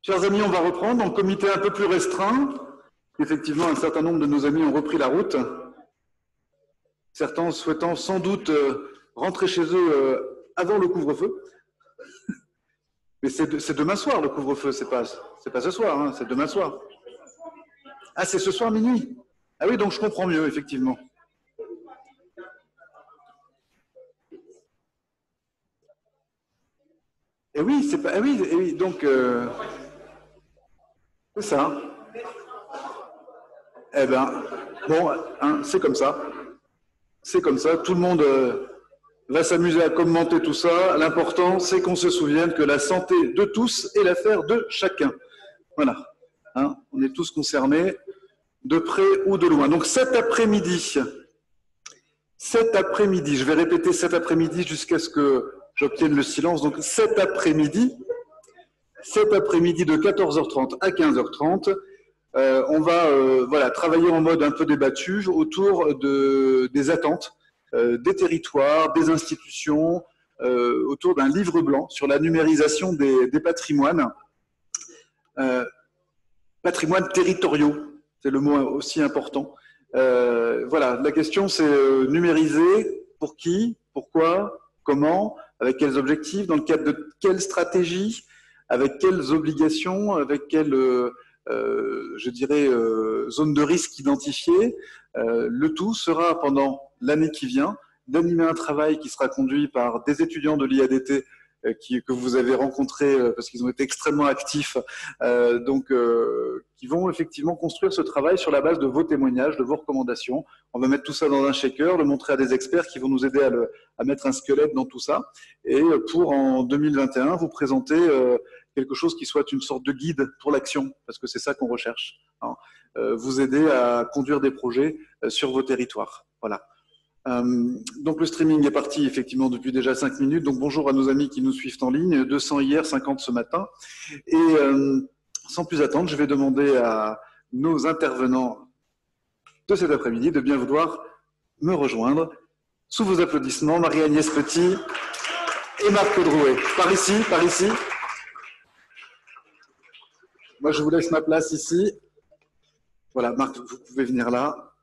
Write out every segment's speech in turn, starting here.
Chers amis, on va reprendre en comité un peu plus restreint. Effectivement, un certain nombre de nos amis ont repris la route. Certains souhaitant sans doute rentrer chez eux avant le couvre-feu. Mais c'est demain soir le couvre-feu, c'est pas ce soir, hein, c'est demain soir. Ah, c'est ce soir minuit. Ah oui, donc je comprends mieux, effectivement. Et oui, c'est pas. Ah oui, et oui, donc c'est ça. Eh ben, bon, hein, c'est comme ça. C'est comme ça. Tout le monde va s'amuser à commenter tout ça. L'important, c'est qu'on se souvienne que la santé de tous est l'affaire de chacun. Voilà. Hein, on est tous concernés, de près ou de loin. Donc cet après-midi, je vais répéter cet après-midi jusqu'à ce que j'obtienne le silence. Donc cet après-midi de 14h30 à 15h30, on va voilà, travailler en mode un peu débattu autour des attentes des territoires, des institutions, autour d'un livre blanc sur la numérisation des patrimoines, patrimoines territoriaux, c'est le mot aussi important. Voilà, la question c'est numériser pour qui, pourquoi, comment, avec quels objectifs, dans le cadre de quelle stratégie, avec quelles obligations, avec quelles, je dirais, zones de risque identifiées. Le tout sera pendant l'année qui vient d'animer un travail qui sera conduit par des étudiants de l'IADT que vous avez rencontrés parce qu'ils ont été extrêmement actifs, qui vont effectivement construire ce travail sur la base de vos témoignages, de vos recommandations. On va mettre tout ça dans un shaker, le montrer à des experts qui vont nous aider à mettre un squelette dans tout ça, et pour en 2021 vous présenter quelque chose qui soit une sorte de guide pour l'action, parce que c'est ça qu'on recherche, hein, vous aider à conduire des projets sur vos territoires. Voilà. Donc le streaming est parti effectivement depuis déjà 5 minutes, donc bonjour à nos amis qui nous suivent en ligne, 200 hier, 50 ce matin, et sans plus attendre, je vais demander à nos intervenants de cet après-midi de bien vouloir me rejoindre. Sous vos applaudissements, Marie-Agnès Petit et Marc Drouet. Par ici, par ici. Moi, je vous laisse ma place ici. Voilà, Marc, vous pouvez venir là.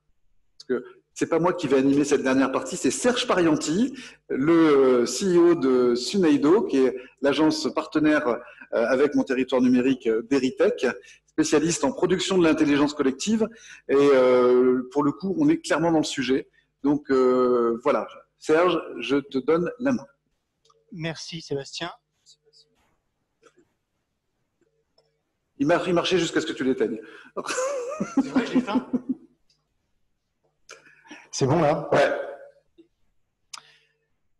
Parce que c'est pas moi qui vais animer cette dernière partie, c'est Serge Parianti, le CEO de Suneido, qui est l'agence partenaire avec mon territoire numérique d'Eritech, spécialiste en production de l'intelligence collective. Et pour le coup, on est clairement dans le sujet. Donc voilà, Serge, je te donne la main. Merci Sébastien. Il marchait jusqu'à ce que tu l'éteignes. C'est vrai, je l'ai fait. C'est bon là? Ouais.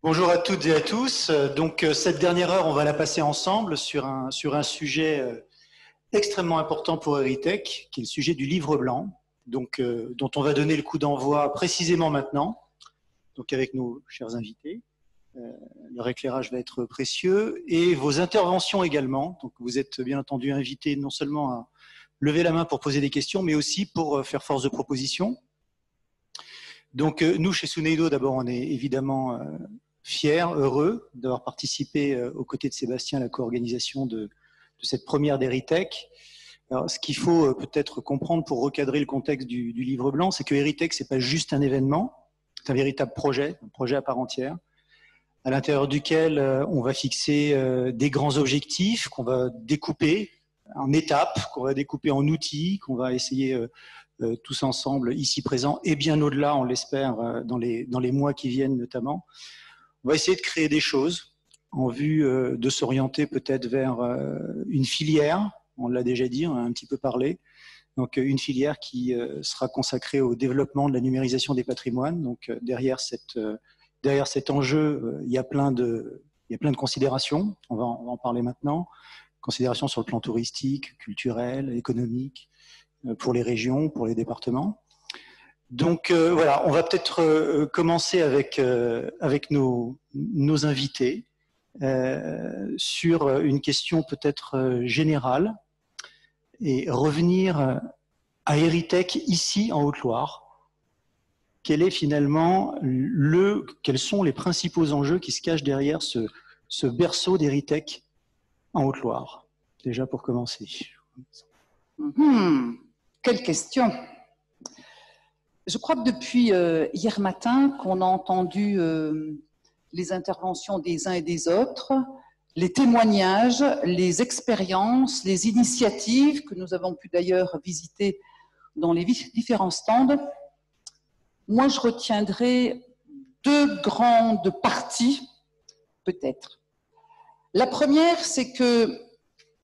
Bonjour à toutes et à tous. Donc cette dernière heure, on va la passer ensemble sur un sujet extrêmement important pour Eritech, qui est le sujet du livre blanc, donc, dont on va donner le coup d'envoi précisément maintenant, donc avec nos chers invités. Leur éclairage va être précieux et vos interventions également. Donc vous êtes bien entendu invités non seulement à lever la main pour poser des questions, mais aussi pour faire force de proposition. Donc nous, chez Suneido, d'abord, on est évidemment fiers, heureux d'avoir participé aux côtés de Sébastien à la co-organisation de cette première d'Eritech. Alors, ce qu'il faut peut-être comprendre pour recadrer le contexte du livre blanc, c'est que Eritech, c'est pas juste un événement, c'est un véritable projet, un projet à part entière, à l'intérieur duquel on va fixer des grands objectifs qu'on va découper en étapes, qu'on va découper en outils, qu'on va essayer tous ensemble, ici présents, et bien au-delà, on l'espère, dans les mois qui viennent notamment. On va essayer de créer des choses en vue de s'orienter peut-être vers une filière, on l'a déjà dit, on a un petit peu parlé, donc une filière qui sera consacrée au développement de la numérisation des patrimoines. Donc derrière cet enjeu, il y a plein de considérations, on va en parler maintenant, considérations sur le plan touristique, culturel, économique, pour les régions, pour les départements. Donc voilà, on va peut-être commencer avec nos invités sur une question peut-être générale et revenir à Eritech ici en Haute-Loire. Quels sont les principaux enjeux qui se cachent derrière ce berceau d'Eritech en Haute-Loire? déjà pour commencer. Quelle question! Je crois que depuis hier matin qu'on a entendu les interventions des uns et des autres, les témoignages, les expériences, les initiatives que nous avons pu d'ailleurs visiter dans les différents stands. Moi, je retiendrai deux grandes parties, peut-être. La première, c'est que,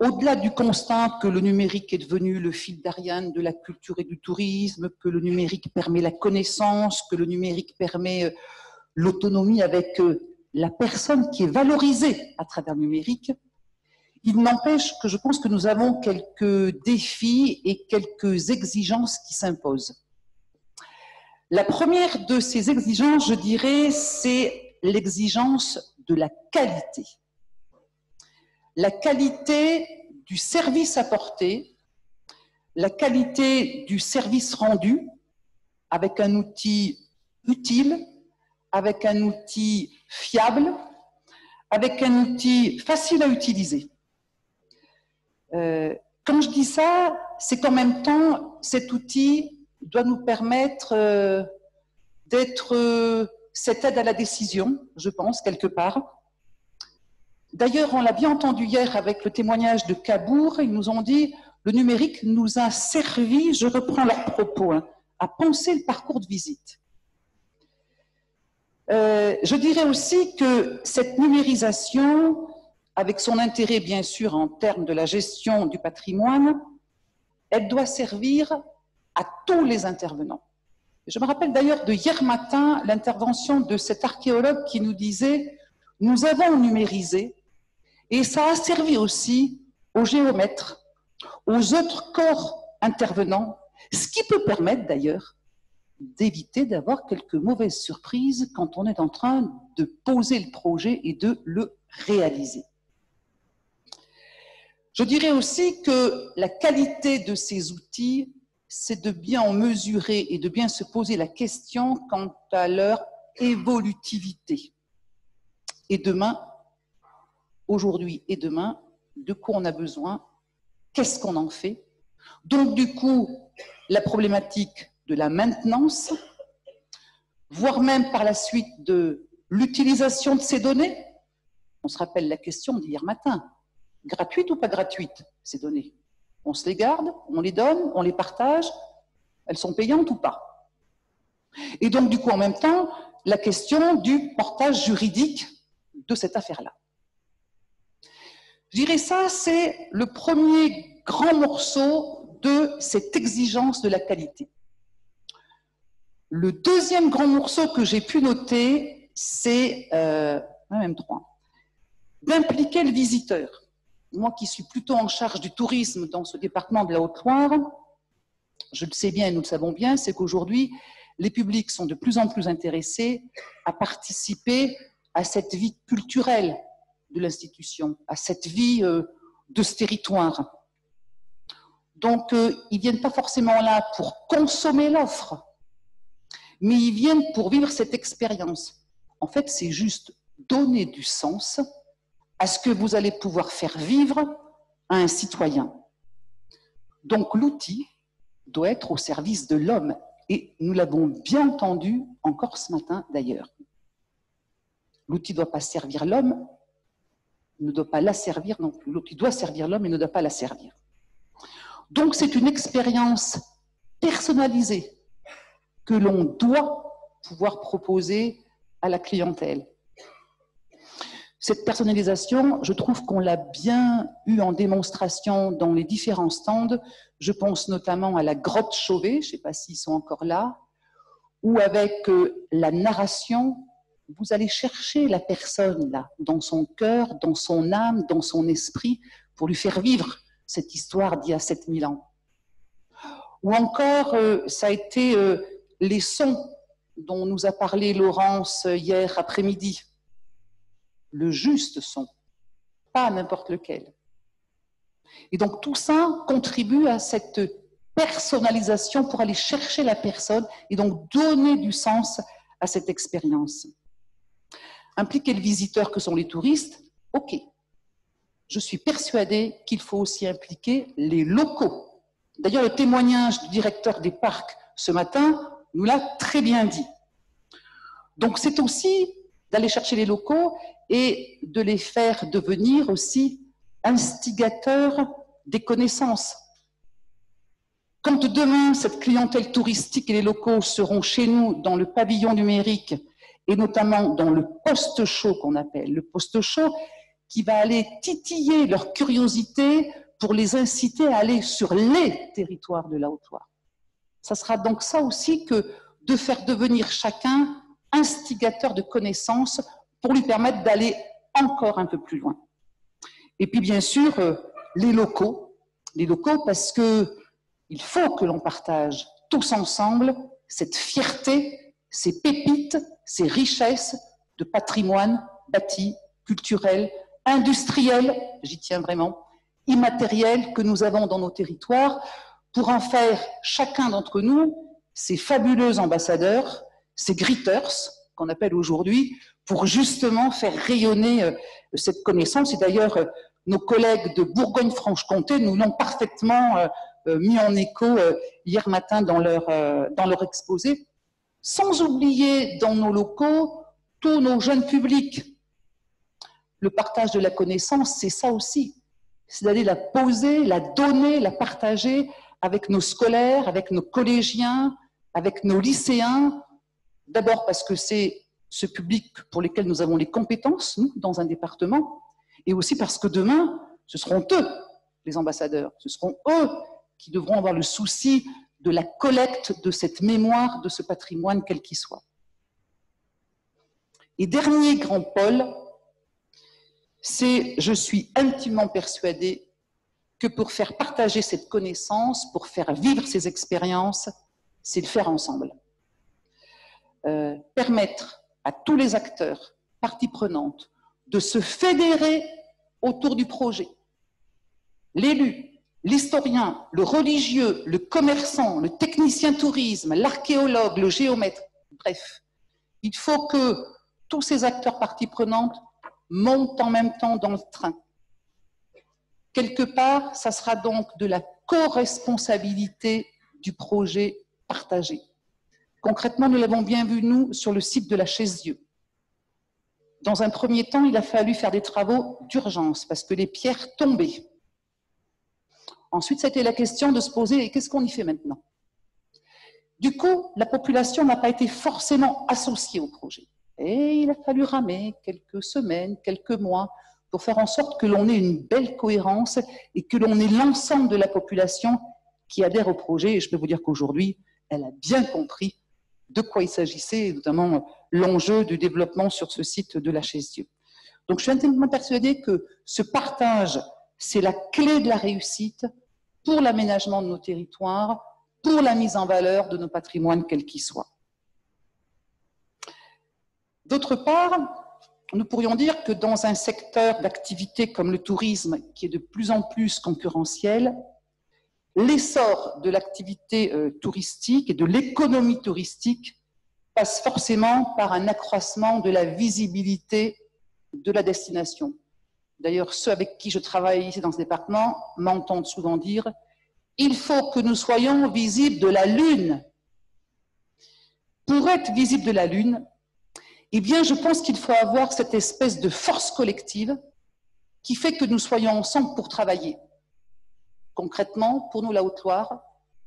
au-delà du constat que le numérique est devenu le fil d'Ariane de la culture et du tourisme, que le numérique permet la connaissance, que le numérique permet l'autonomie avec la personne qui est valorisée à travers le numérique, il n'empêche que je pense que nous avons quelques défis et quelques exigences qui s'imposent. La première de ces exigences, je dirais, c'est l'exigence de la qualité. La qualité du service apporté, la qualité du service rendu, avec un outil utile, avec un outil fiable, avec un outil facile à utiliser. Quand je dis ça, c'est qu'en même temps, cet outil doit nous permettre d'être cette aide à la décision, je pense, quelque part. D'ailleurs, on l'a bien entendu hier avec le témoignage de Cabourg, ils nous ont dit « le numérique nous a servi », je reprends leur propos, à penser le parcours de visite. Je dirais aussi que cette numérisation, avec son intérêt bien sûr en termes de la gestion du patrimoine, elle doit servir à tous les intervenants. Je me rappelle d'ailleurs de hier matin l'intervention de cet archéologue qui nous disait « nous avons numérisé ». Et ça a servi aussi aux géomètres, aux autres corps intervenants, ce qui peut permettre d'ailleurs d'éviter d'avoir quelques mauvaises surprises quand on est en train de poser le projet et de le réaliser. Je dirais aussi que la qualité de ces outils, c'est de bien en mesurer et de bien se poser la question quant à leur évolutivité. Et demain, aujourd'hui et demain, de quoi on a besoin, qu'est-ce qu'on en fait. Donc du coup, la problématique de la maintenance, voire même par la suite de l'utilisation de ces données. On se rappelle la question d'hier matin, gratuite ou pas gratuite ces données? On se les garde, on les donne, on les partage, elles sont payantes ou pas? Et donc du coup en même temps, la question du portage juridique de cette affaire-là. Je dirais ça, c'est le premier grand morceau de cette exigence de la qualité. Le deuxième grand morceau que j'ai pu noter, c'est, même trois, d'impliquer le visiteur. Moi qui suis plutôt en charge du tourisme dans ce département de la Haute-Loire, je le sais bien et nous le savons bien, c'est qu'aujourd'hui, les publics sont de plus en plus intéressés à participer à cette vie culturelle de l'institution, à cette vie de ce territoire. Donc, ils ne viennent pas forcément là pour consommer l'offre, mais ils viennent pour vivre cette expérience. En fait, c'est juste donner du sens à ce que vous allez pouvoir faire vivre à un citoyen. Donc, l'outil doit être au service de l'homme. Et nous l'avons bien entendu encore ce matin d'ailleurs. L'outil ne doit pas servir l'homme, ne doit pas la servir non plus. L'outil doit servir l'homme et ne doit pas la servir. Donc c'est une expérience personnalisée que l'on doit pouvoir proposer à la clientèle. Cette personnalisation, je trouve qu'on l'a bien eu en démonstration dans les différents stands. Je pense notamment à la grotte Chauvet, je ne sais pas s'ils sont encore là, où avec la narration, vous allez chercher la personne là, dans son cœur, dans son âme, dans son esprit, pour lui faire vivre cette histoire d'il y a 7000 ans. Ou encore, ça a été les sons dont nous a parlé Laurence hier après-midi. Le juste son, pas n'importe lequel. Et donc tout ça contribue à cette personnalisation pour aller chercher la personne et donc donner du sens à cette expérience. Impliquer le visiteur que sont les touristes, ok. je suis persuadée qu'il faut aussi impliquer les locaux. D'ailleurs, le témoignage du directeur des parcs ce matin nous l'a très bien dit. Donc c'est aussi d'aller chercher les locaux et de les faire devenir aussi instigateurs des connaissances. Quand demain, cette clientèle touristique et les locaux seront chez nous dans le pavillon numérique et notamment dans le post-show qu'on appelle, le post-show qui va aller titiller leur curiosité pour les inciter à aller sur les territoires de la Haute-Loire. Ça sera donc ça aussi que de faire devenir chacun instigateur de connaissances pour lui permettre d'aller encore un peu plus loin. Et puis bien sûr, les locaux parce qu'il faut que l'on partage tous ensemble cette fierté, ces pépites, ces richesses de patrimoine bâti, culturel, industriel, j'y tiens vraiment, immatériel que nous avons dans nos territoires, pour en faire chacun d'entre nous ces fabuleux ambassadeurs, ces greeters qu'on appelle aujourd'hui, pour justement faire rayonner cette connaissance. Et d'ailleurs, nos collègues de Bourgogne-Franche-Comté nous l'ont parfaitement mis en écho hier matin dans leur exposé, sans oublier dans nos locaux tous nos jeunes publics. Le partage de la connaissance, c'est ça aussi. C'est d'aller la poser, la donner, la partager avec nos scolaires, avec nos collégiens, avec nos lycéens. D'abord parce que c'est ce public pour lequel nous avons les compétences, nous, dans un département, et aussi parce que demain, ce seront eux, les ambassadeurs, ce seront eux qui devront avoir le souci de la collecte de cette mémoire, de ce patrimoine, quel qu'il soit. Et dernier grand pôle, c'est, je suis intimement persuadée que pour faire partager cette connaissance, pour faire vivre ces expériences, c'est le faire ensemble. Permettre à tous les acteurs, parties prenantes, de se fédérer autour du projet. L'élu, l'historien, le religieux, le commerçant, le technicien tourisme, l'archéologue, le géomètre, bref. Il faut que tous ces acteurs parties prenantes montent en même temps dans le train. Quelque part, ça sera donc de la co-responsabilité du projet partagé. Concrètement, nous l'avons bien vu, nous, sur le site de la Chaise-Dieu. Dans un premier temps, il a fallu faire des travaux d'urgence parce que les pierres tombaient. Ensuite, c'était la question de se poser, qu'est-ce qu'on y fait maintenant? Du coup, la population n'a pas été forcément associée au projet. Et il a fallu ramer quelques semaines, quelques mois, pour faire en sorte que l'on ait une belle cohérence et que l'on ait l'ensemble de la population qui adhère au projet. Et je peux vous dire qu'aujourd'hui, elle a bien compris de quoi il s'agissait, et notamment l'enjeu du développement sur ce site de la Chaise-Dieu. Donc je suis intimement persuadée que ce partage, c'est la clé de la réussite pour l'aménagement de nos territoires, pour la mise en valeur de nos patrimoines, quels qu'ils soient. D'autre part, nous pourrions dire que dans un secteur d'activité comme le tourisme, qui est de plus en plus concurrentiel, l'essor de l'activité touristique et de l'économie touristique passe forcément par un accroissement de la visibilité de la destination. D'ailleurs, ceux avec qui je travaille ici dans ce département m'entendent souvent dire « il faut que nous soyons visibles de la Lune ». Pour être visible de la Lune, eh bien, je pense qu'il faut avoir cette espèce de force collective qui fait que nous soyons ensemble pour travailler. Concrètement, pour nous, la Haute-Loire,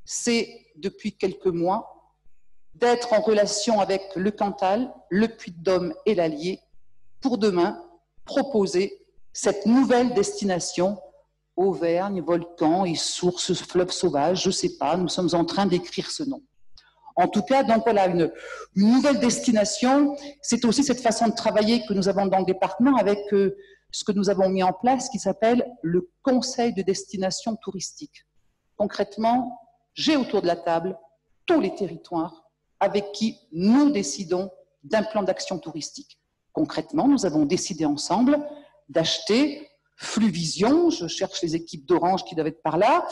c'est depuis quelques mois d'être en relation avec le Cantal, le Puy-de-Dôme et l'Allier pour demain proposer cette nouvelle destination, Auvergne, volcans et sources, fleuves sauvages, je ne sais pas, nous sommes en train d'écrire ce nom. En tout cas, donc voilà, une nouvelle destination, c'est aussi cette façon de travailler que nous avons dans le département avec ce que nous avons mis en place qui s'appelle le Conseil de destination touristique. Concrètement, j'ai autour de la table tous les territoires avec qui nous décidons d'un plan d'action touristique. Concrètement, nous avons décidé ensemble d'acheter Fluvision, je cherche les équipes d'Orange qui doivent être par là,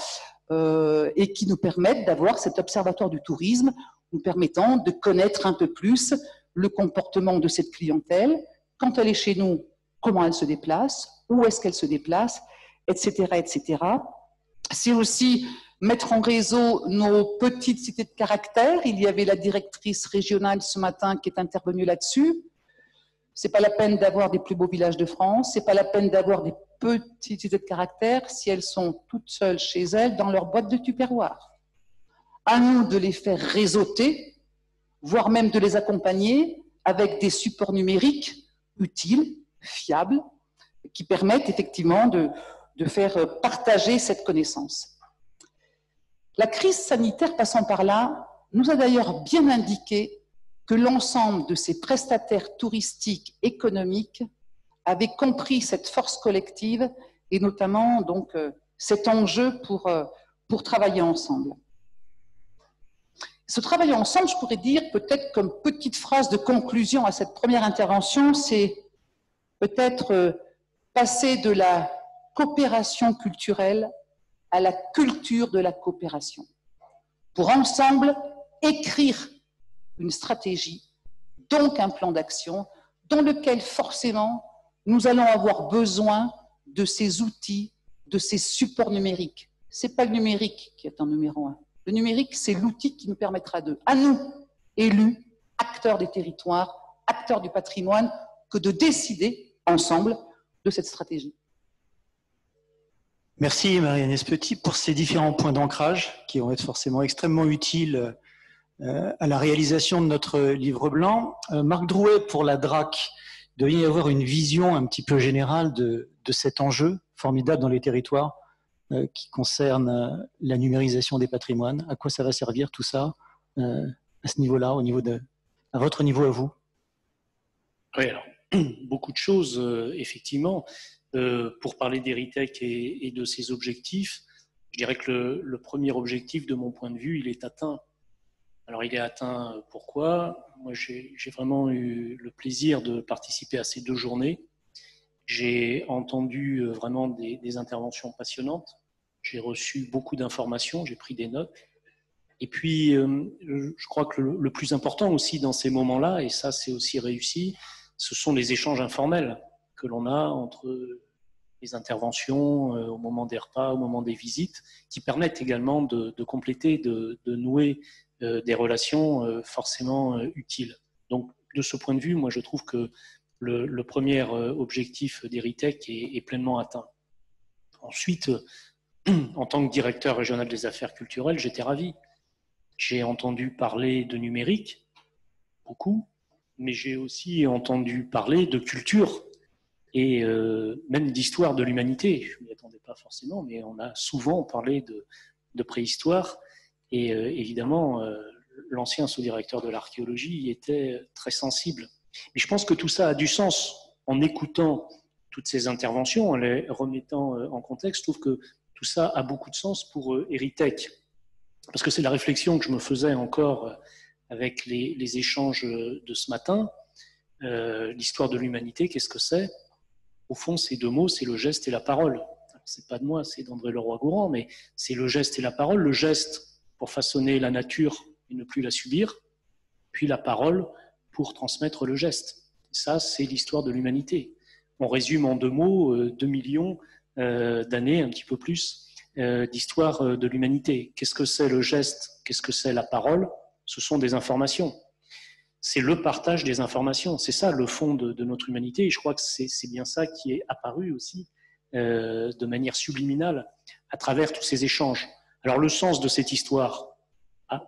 et qui nous permettent d'avoir cet observatoire du tourisme, nous permettant de connaître un peu plus le comportement de cette clientèle, quand elle est chez nous, comment elle se déplace, où est-ce qu'elle se déplace, etc., etc. C'est aussi mettre en réseau nos petites cités de caractère. Il y avait la directrice régionale ce matin qui est intervenue là-dessus. C'est pas la peine d'avoir des plus beaux villages de France, c'est pas la peine d'avoir des petites cités de caractère si elles sont toutes seules chez elles dans leur boîte de tupperware. À nous de les faire réseauter, voire même de les accompagner avec des supports numériques utiles, fiables, qui permettent effectivement de faire partager cette connaissance. La crise sanitaire passant par là nous a d'ailleurs bien indiqué que l'ensemble de ces prestataires touristiques économiques avaient compris cette force collective et notamment donc cet enjeu pour travailler ensemble. Ce travailler ensemble, je pourrais dire peut-être comme petite phrase de conclusion à cette première intervention, c'est peut-être passer de la coopération culturelle à la culture de la coopération, pour ensemble écrire une stratégie, donc un plan d'action, dans lequel forcément nous allons avoir besoin de ces outils, de ces supports numériques. Ce n'est pas le numérique qui est en numéro 1. Le numérique, c'est l'outil qui nous permettra à nous, élus, acteurs des territoires, acteurs du patrimoine, que de décider ensemble de cette stratégie. Merci Marie-Agnès Petit pour ces différents points d'ancrage qui vont être forcément extrêmement utiles à la réalisation de notre livre blanc. Marc Drouet, pour la DRAC, il doit y avoir une vision un petit peu générale de cet enjeu formidable dans les territoires qui concerne la numérisation des patrimoines. À quoi ça va servir tout ça à ce niveau-là, à votre niveau à vous? Oui, alors, beaucoup de choses, effectivement. Pour parler d'Héritech et de ses objectifs, je dirais que le premier objectif, de mon point de vue, il est atteint. Alors, il est atteint, pourquoi? Moi, j'ai vraiment eu le plaisir de participer à ces 2 journées. J'ai entendu vraiment des interventions passionnantes. J'ai reçu beaucoup d'informations, j'ai pris des notes. Et puis, je crois que le plus important aussi dans ces moments-là, et ça, c'est aussi réussi, ce sont les échanges informels que l'on a entre les interventions au moment des repas, au moment des visites, qui permettent également de compléter, de nouer des relations forcément utiles. Donc, de ce point de vue, moi, je trouve que le premier objectif d'Héritech est pleinement atteint. Ensuite, en tant que directeur régional des affaires culturelles, j'étais ravi. J'ai entendu parler de numérique, beaucoup, mais j'ai aussi entendu parler de culture et même d'histoire de l'humanité. Je ne m'y attendais pas forcément, mais on a souvent parlé de préhistoire. Et évidemment, l'ancien sous-directeur de l'archéologie y était très sensible. Mais je pense que tout ça a du sens. En écoutant toutes ces interventions, en les remettant en contexte, je trouve que tout ça a beaucoup de sens pour Héritech. Parce que c'est la réflexion que je me faisais encore avec les échanges de ce matin. L'histoire de l'humanité, qu'est-ce que c'est? Au fond, ces 2 mots, c'est le geste et la parole. C'est pas de moi, c'est d'André Leroy-Gourand, mais c'est le geste et la parole. Le geste pour façonner la nature et ne plus la subir, puis la parole pour transmettre le geste. Ça, c'est l'histoire de l'humanité. On résume en 2 mots 2 millions d'années, un petit peu plus, d'histoire de l'humanité. Qu'est-ce que c'est le geste? Qu'est-ce que c'est la parole? Ce sont des informations. C'est le partage des informations. C'est ça le fond de notre humanité. Et je crois que c'est bien ça qui est apparu aussi de manière subliminale à travers tous ces échanges. Alors le sens de cette histoire,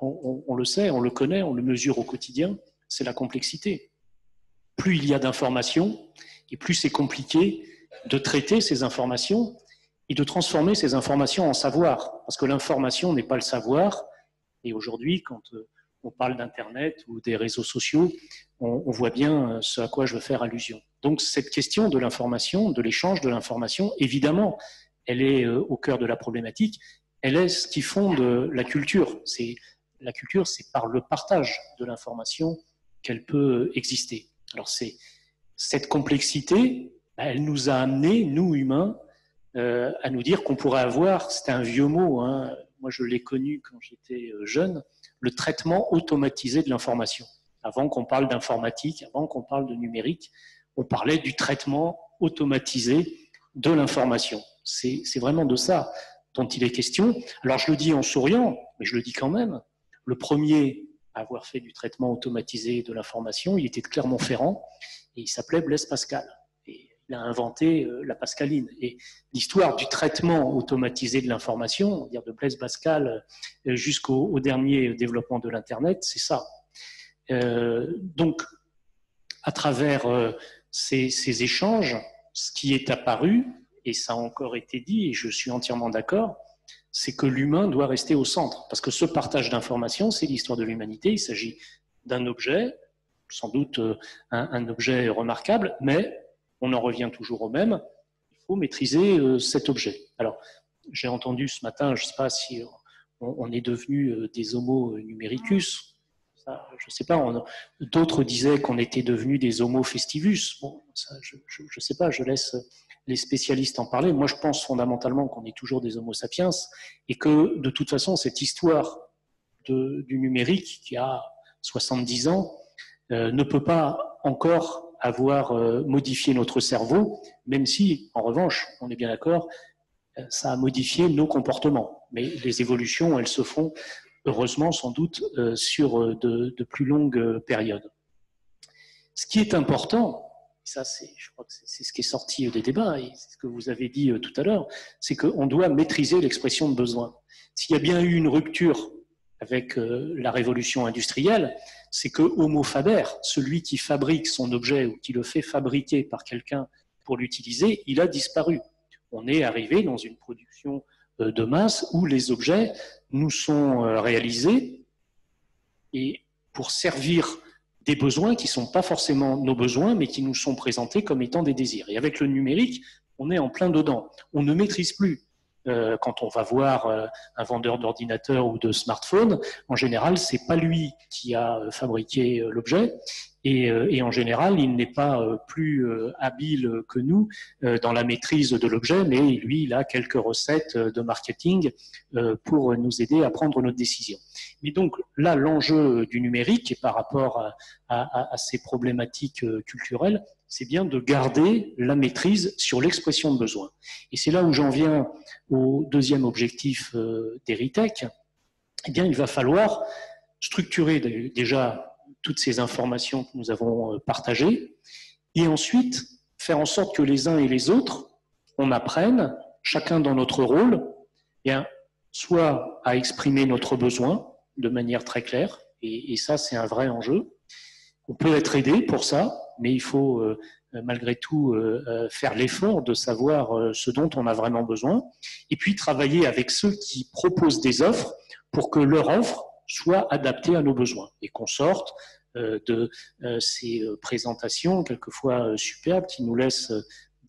on le sait, on le connaît, on le mesure au quotidien, c'est la complexité. Plus il y a d'informations, et plus c'est compliqué de traiter ces informations et de transformer ces informations en savoir. Parce que l'information n'est pas le savoir. Et aujourd'hui, quand on parle d'Internet ou des réseaux sociaux, on voit bien ce à quoi je veux faire allusion. Donc cette question de l'information, de l'échange de l'information, évidemment, elle est au cœur de la problématique. Elle est ce qui fonde la culture. La culture, c'est par le partage de l'information qu'elle peut exister. Alors cette complexité, elle nous a amenés, nous humains, à nous dire qu'on pourrait avoir, c'était un vieux mot, hein, moi je l'ai connu quand j'étais jeune, le traitement automatisé de l'information. Avant qu'on parle d'informatique, avant qu'on parle de numérique, on parlait du traitement automatisé de l'information. C'est vraiment de ça dont il est question. Alors je le dis en souriant, mais je le dis quand même. Le premier à avoir fait du traitement automatisé de l'information, il était de Clermont-Ferrand et il s'appelait Blaise Pascal. Et il a inventé la pascaline. Et l'histoire du traitement automatisé de l'information, dire de Blaise Pascal jusqu'au dernier développement de l'Internet, c'est ça. Donc, à travers ces échanges, ce qui est apparu, et ça a encore été dit, et je suis entièrement d'accord, c'est que l'humain doit rester au centre. Parce que ce partage d'informations, c'est l'histoire de l'humanité. Il s'agit d'un objet, sans doute un objet remarquable, mais on en revient toujours au même. Il faut maîtriser cet objet. Alors, j'ai entendu ce matin, je ne sais pas si on est devenu des homo numericus. Ça, je ne sais pas. D'autres disaient qu'on était devenus des homo festivus. Bon, ça, je ne sais pas, je laisse les spécialistes en parler. Moi, je pense fondamentalement qu'on est toujours des homo sapiens et que, de toute façon, cette histoire du numérique, qui a 70 ans, ne peut pas encore avoir modifié notre cerveau, même si, en revanche, on est bien d'accord, ça a modifié nos comportements. Mais les évolutions, elles se font, heureusement, sans doute, sur de plus longues périodes. Ce qui est important, ça, je crois que c'est ce qui est sorti des débats, et c'est ce que vous avez dit tout à l'heure, c'est qu'on doit maîtriser l'expression de besoin. S'il y a bien eu une rupture avec la révolution industrielle, c'est que Homo faber, celui qui fabrique son objet ou qui le fait fabriquer par quelqu'un pour l'utiliser, il a disparu. On est arrivé dans une production de masse où les objets nous sont réalisés et pour servir des besoins qui ne sont pas forcément nos besoins, mais qui nous sont présentés comme étant des désirs. Et avec le numérique, on est en plein dedans. On ne maîtrise plus. Quand on va voir un vendeur d'ordinateur ou de smartphone, en général, c'est pas lui qui a fabriqué l'objet. Et en général, il n'est pas plus habile que nous dans la maîtrise de l'objet, mais lui, il a quelques recettes de marketing pour nous aider à prendre notre décision. Mais donc là, l'enjeu du numérique, et par rapport à ces problématiques culturelles, c'est bien de garder la maîtrise sur l'expression de besoin. Et c'est là où j'en viens au deuxième objectif d'Heritech. Eh bien, il va falloir structurer déjà toutes ces informations que nous avons partagées et ensuite faire en sorte que les uns et les autres, on apprenne, chacun dans notre rôle, eh bien, soit à exprimer notre besoin de manière très claire, et ça, c'est un vrai enjeu. On peut être aidé pour ça, mais il faut malgré tout faire l'effort de savoir ce dont on a vraiment besoin, et puis travailler avec ceux qui proposent des offres pour que leur offre soit adaptée à nos besoins, et qu'on sorte de ces présentations quelquefois superbes qui nous laissent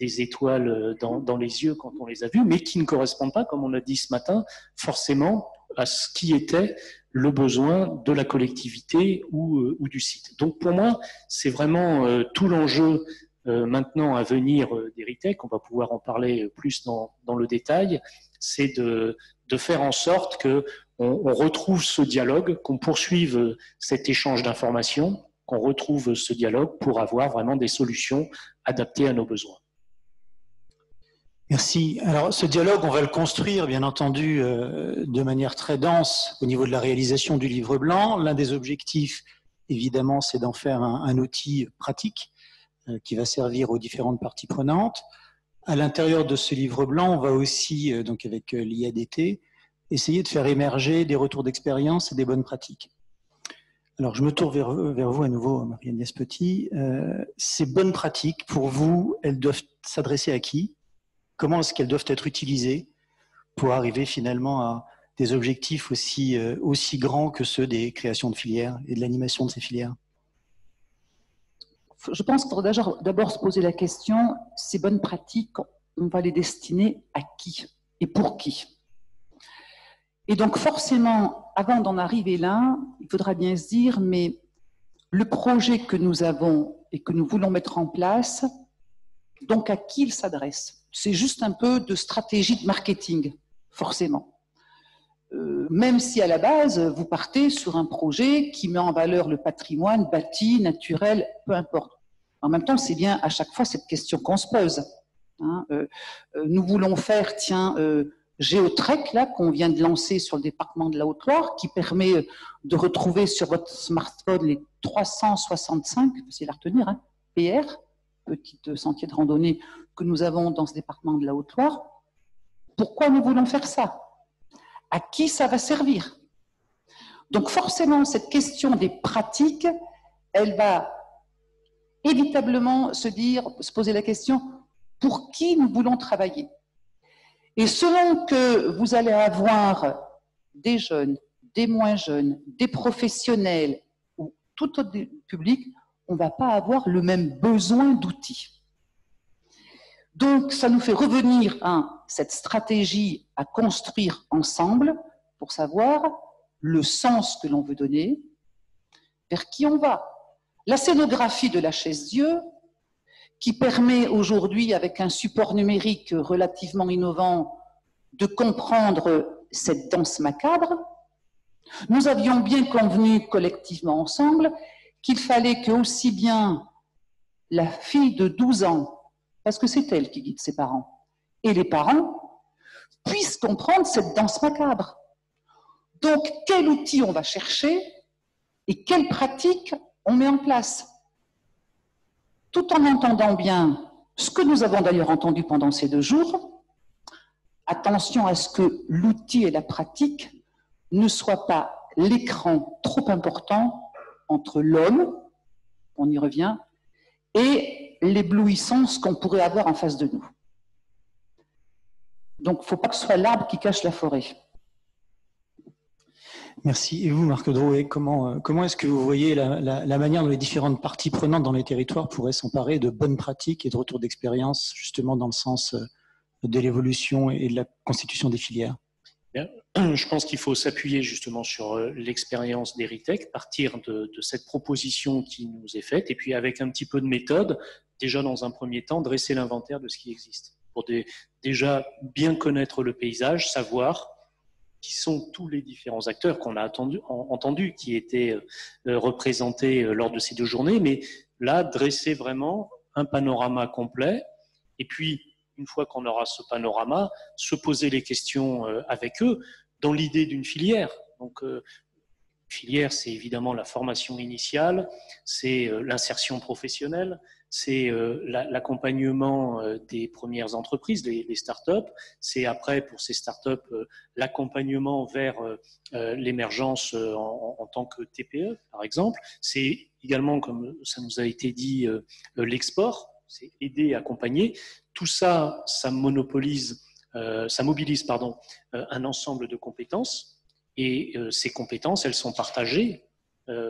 des étoiles dans les yeux quand on les a vues, mais qui ne correspondent pas, comme on l'a dit ce matin, forcément à ce qui était le besoin de la collectivité ou du site. Donc pour moi, c'est vraiment tout l'enjeu maintenant à venir d'Heritech, on va pouvoir en parler plus dans le détail, c'est de faire en sorte qu'on retrouve ce dialogue, qu'on poursuive cet échange d'informations, qu'on retrouve ce dialogue pour avoir vraiment des solutions adaptées à nos besoins. Merci. Alors, ce dialogue, on va le construire, bien entendu, de manière très dense au niveau de la réalisation du livre blanc. L'un des objectifs, évidemment, c'est d'en faire un outil pratique qui va servir aux différentes parties prenantes. À l'intérieur de ce livre blanc, on va aussi, donc avec l'IADT, essayer de faire émerger des retours d'expérience et des bonnes pratiques. Alors, je me tourne vers vous à nouveau, Marie-Agnès Petit. Ces bonnes pratiques, pour vous, elles doivent s'adresser à qui ? Comment est-ce qu'elles doivent être utilisées pour arriver finalement à des objectifs aussi grands que ceux des créations de filières et de l'animation de ces filières ? Je pense qu'il faudrait d'abord se poser la question, ces bonnes pratiques, on va les destiner à qui et pour qui ? Et donc forcément, avant d'en arriver là, il faudra bien se dire, mais le projet que nous avons et que nous voulons mettre en place, donc à qui il s'adresse ? C'est juste un peu de stratégie de marketing, forcément. Même si à la base, vous partez sur un projet qui met en valeur le patrimoine bâti, naturel, peu importe. En même temps, c'est bien à chaque fois cette question qu'on se pose. Hein. Nous voulons faire, tiens, Géotrek, là, qu'on vient de lancer sur le département de la Haute-Loire, qui permet de retrouver sur votre smartphone les 365, c'est à retenir, hein, PR, petit sentier de randonnée que nous avons dans ce département de la Haute-Loire. Pourquoi nous voulons faire ça? À qui ça va servir? Donc forcément, cette question des pratiques, elle va évitablement se poser la question, pour qui nous voulons travailler? Et selon que vous allez avoir des jeunes, des moins jeunes, des professionnels ou tout autre public, on ne va pas avoir le même besoin d'outils. Donc, ça nous fait revenir à cette stratégie à construire ensemble pour savoir le sens que l'on veut donner, vers qui on va. La scénographie de la Chaise-Dieu, qui permet aujourd'hui, avec un support numérique relativement innovant, de comprendre cette danse macabre, nous avions bien convenu collectivement ensemble qu'il fallait que aussi bien la fille de 12 ans, parce que c'est elle qui guide ses parents, et les parents puissent comprendre cette danse macabre. Donc, quel outil on va chercher et quelle pratique on met en place, tout en entendant bien ce que nous avons d'ailleurs entendu pendant ces 2 jours. Attention à ce que l'outil et la pratique ne soient pas l'écran trop important entre l'homme, on y revient, et l'éblouissance qu'on pourrait avoir en face de nous. Donc, il ne faut pas que ce soit l'arbre qui cache la forêt. Merci. Et vous, Marc Drouet, comment est-ce que vous voyez la manière dont les différentes parties prenantes dans les territoires pourraient s'emparer de bonnes pratiques et de retours d'expérience, justement dans le sens de l'évolution et de la constitution des filières? Bien. Je pense qu'il faut s'appuyer justement sur l'expérience d'Eritech, partir de cette proposition qui nous est faite, et puis avec un petit peu de méthode, déjà dans un premier temps, dresser l'inventaire de ce qui existe, pour déjà bien connaître le paysage, savoir qui sont tous les différents acteurs qu'on a entendus, qui étaient représentés lors de ces 2 journées, mais là, dresser vraiment un panorama complet, et puis, une fois qu'on aura ce panorama, se poser les questions avec eux, dans l'idée d'une filière. Donc, filière, c'est évidemment la formation initiale, c'est l'insertion professionnelle, c'est l'accompagnement des premières entreprises, les startups, c'est après pour ces startups l'accompagnement vers l'émergence en tant que TPE, par exemple. C'est également, comme ça nous a été dit, l'export, c'est aider, accompagner. Tout ça, ça mobilise un ensemble de compétences. Et ces compétences, elles sont partagées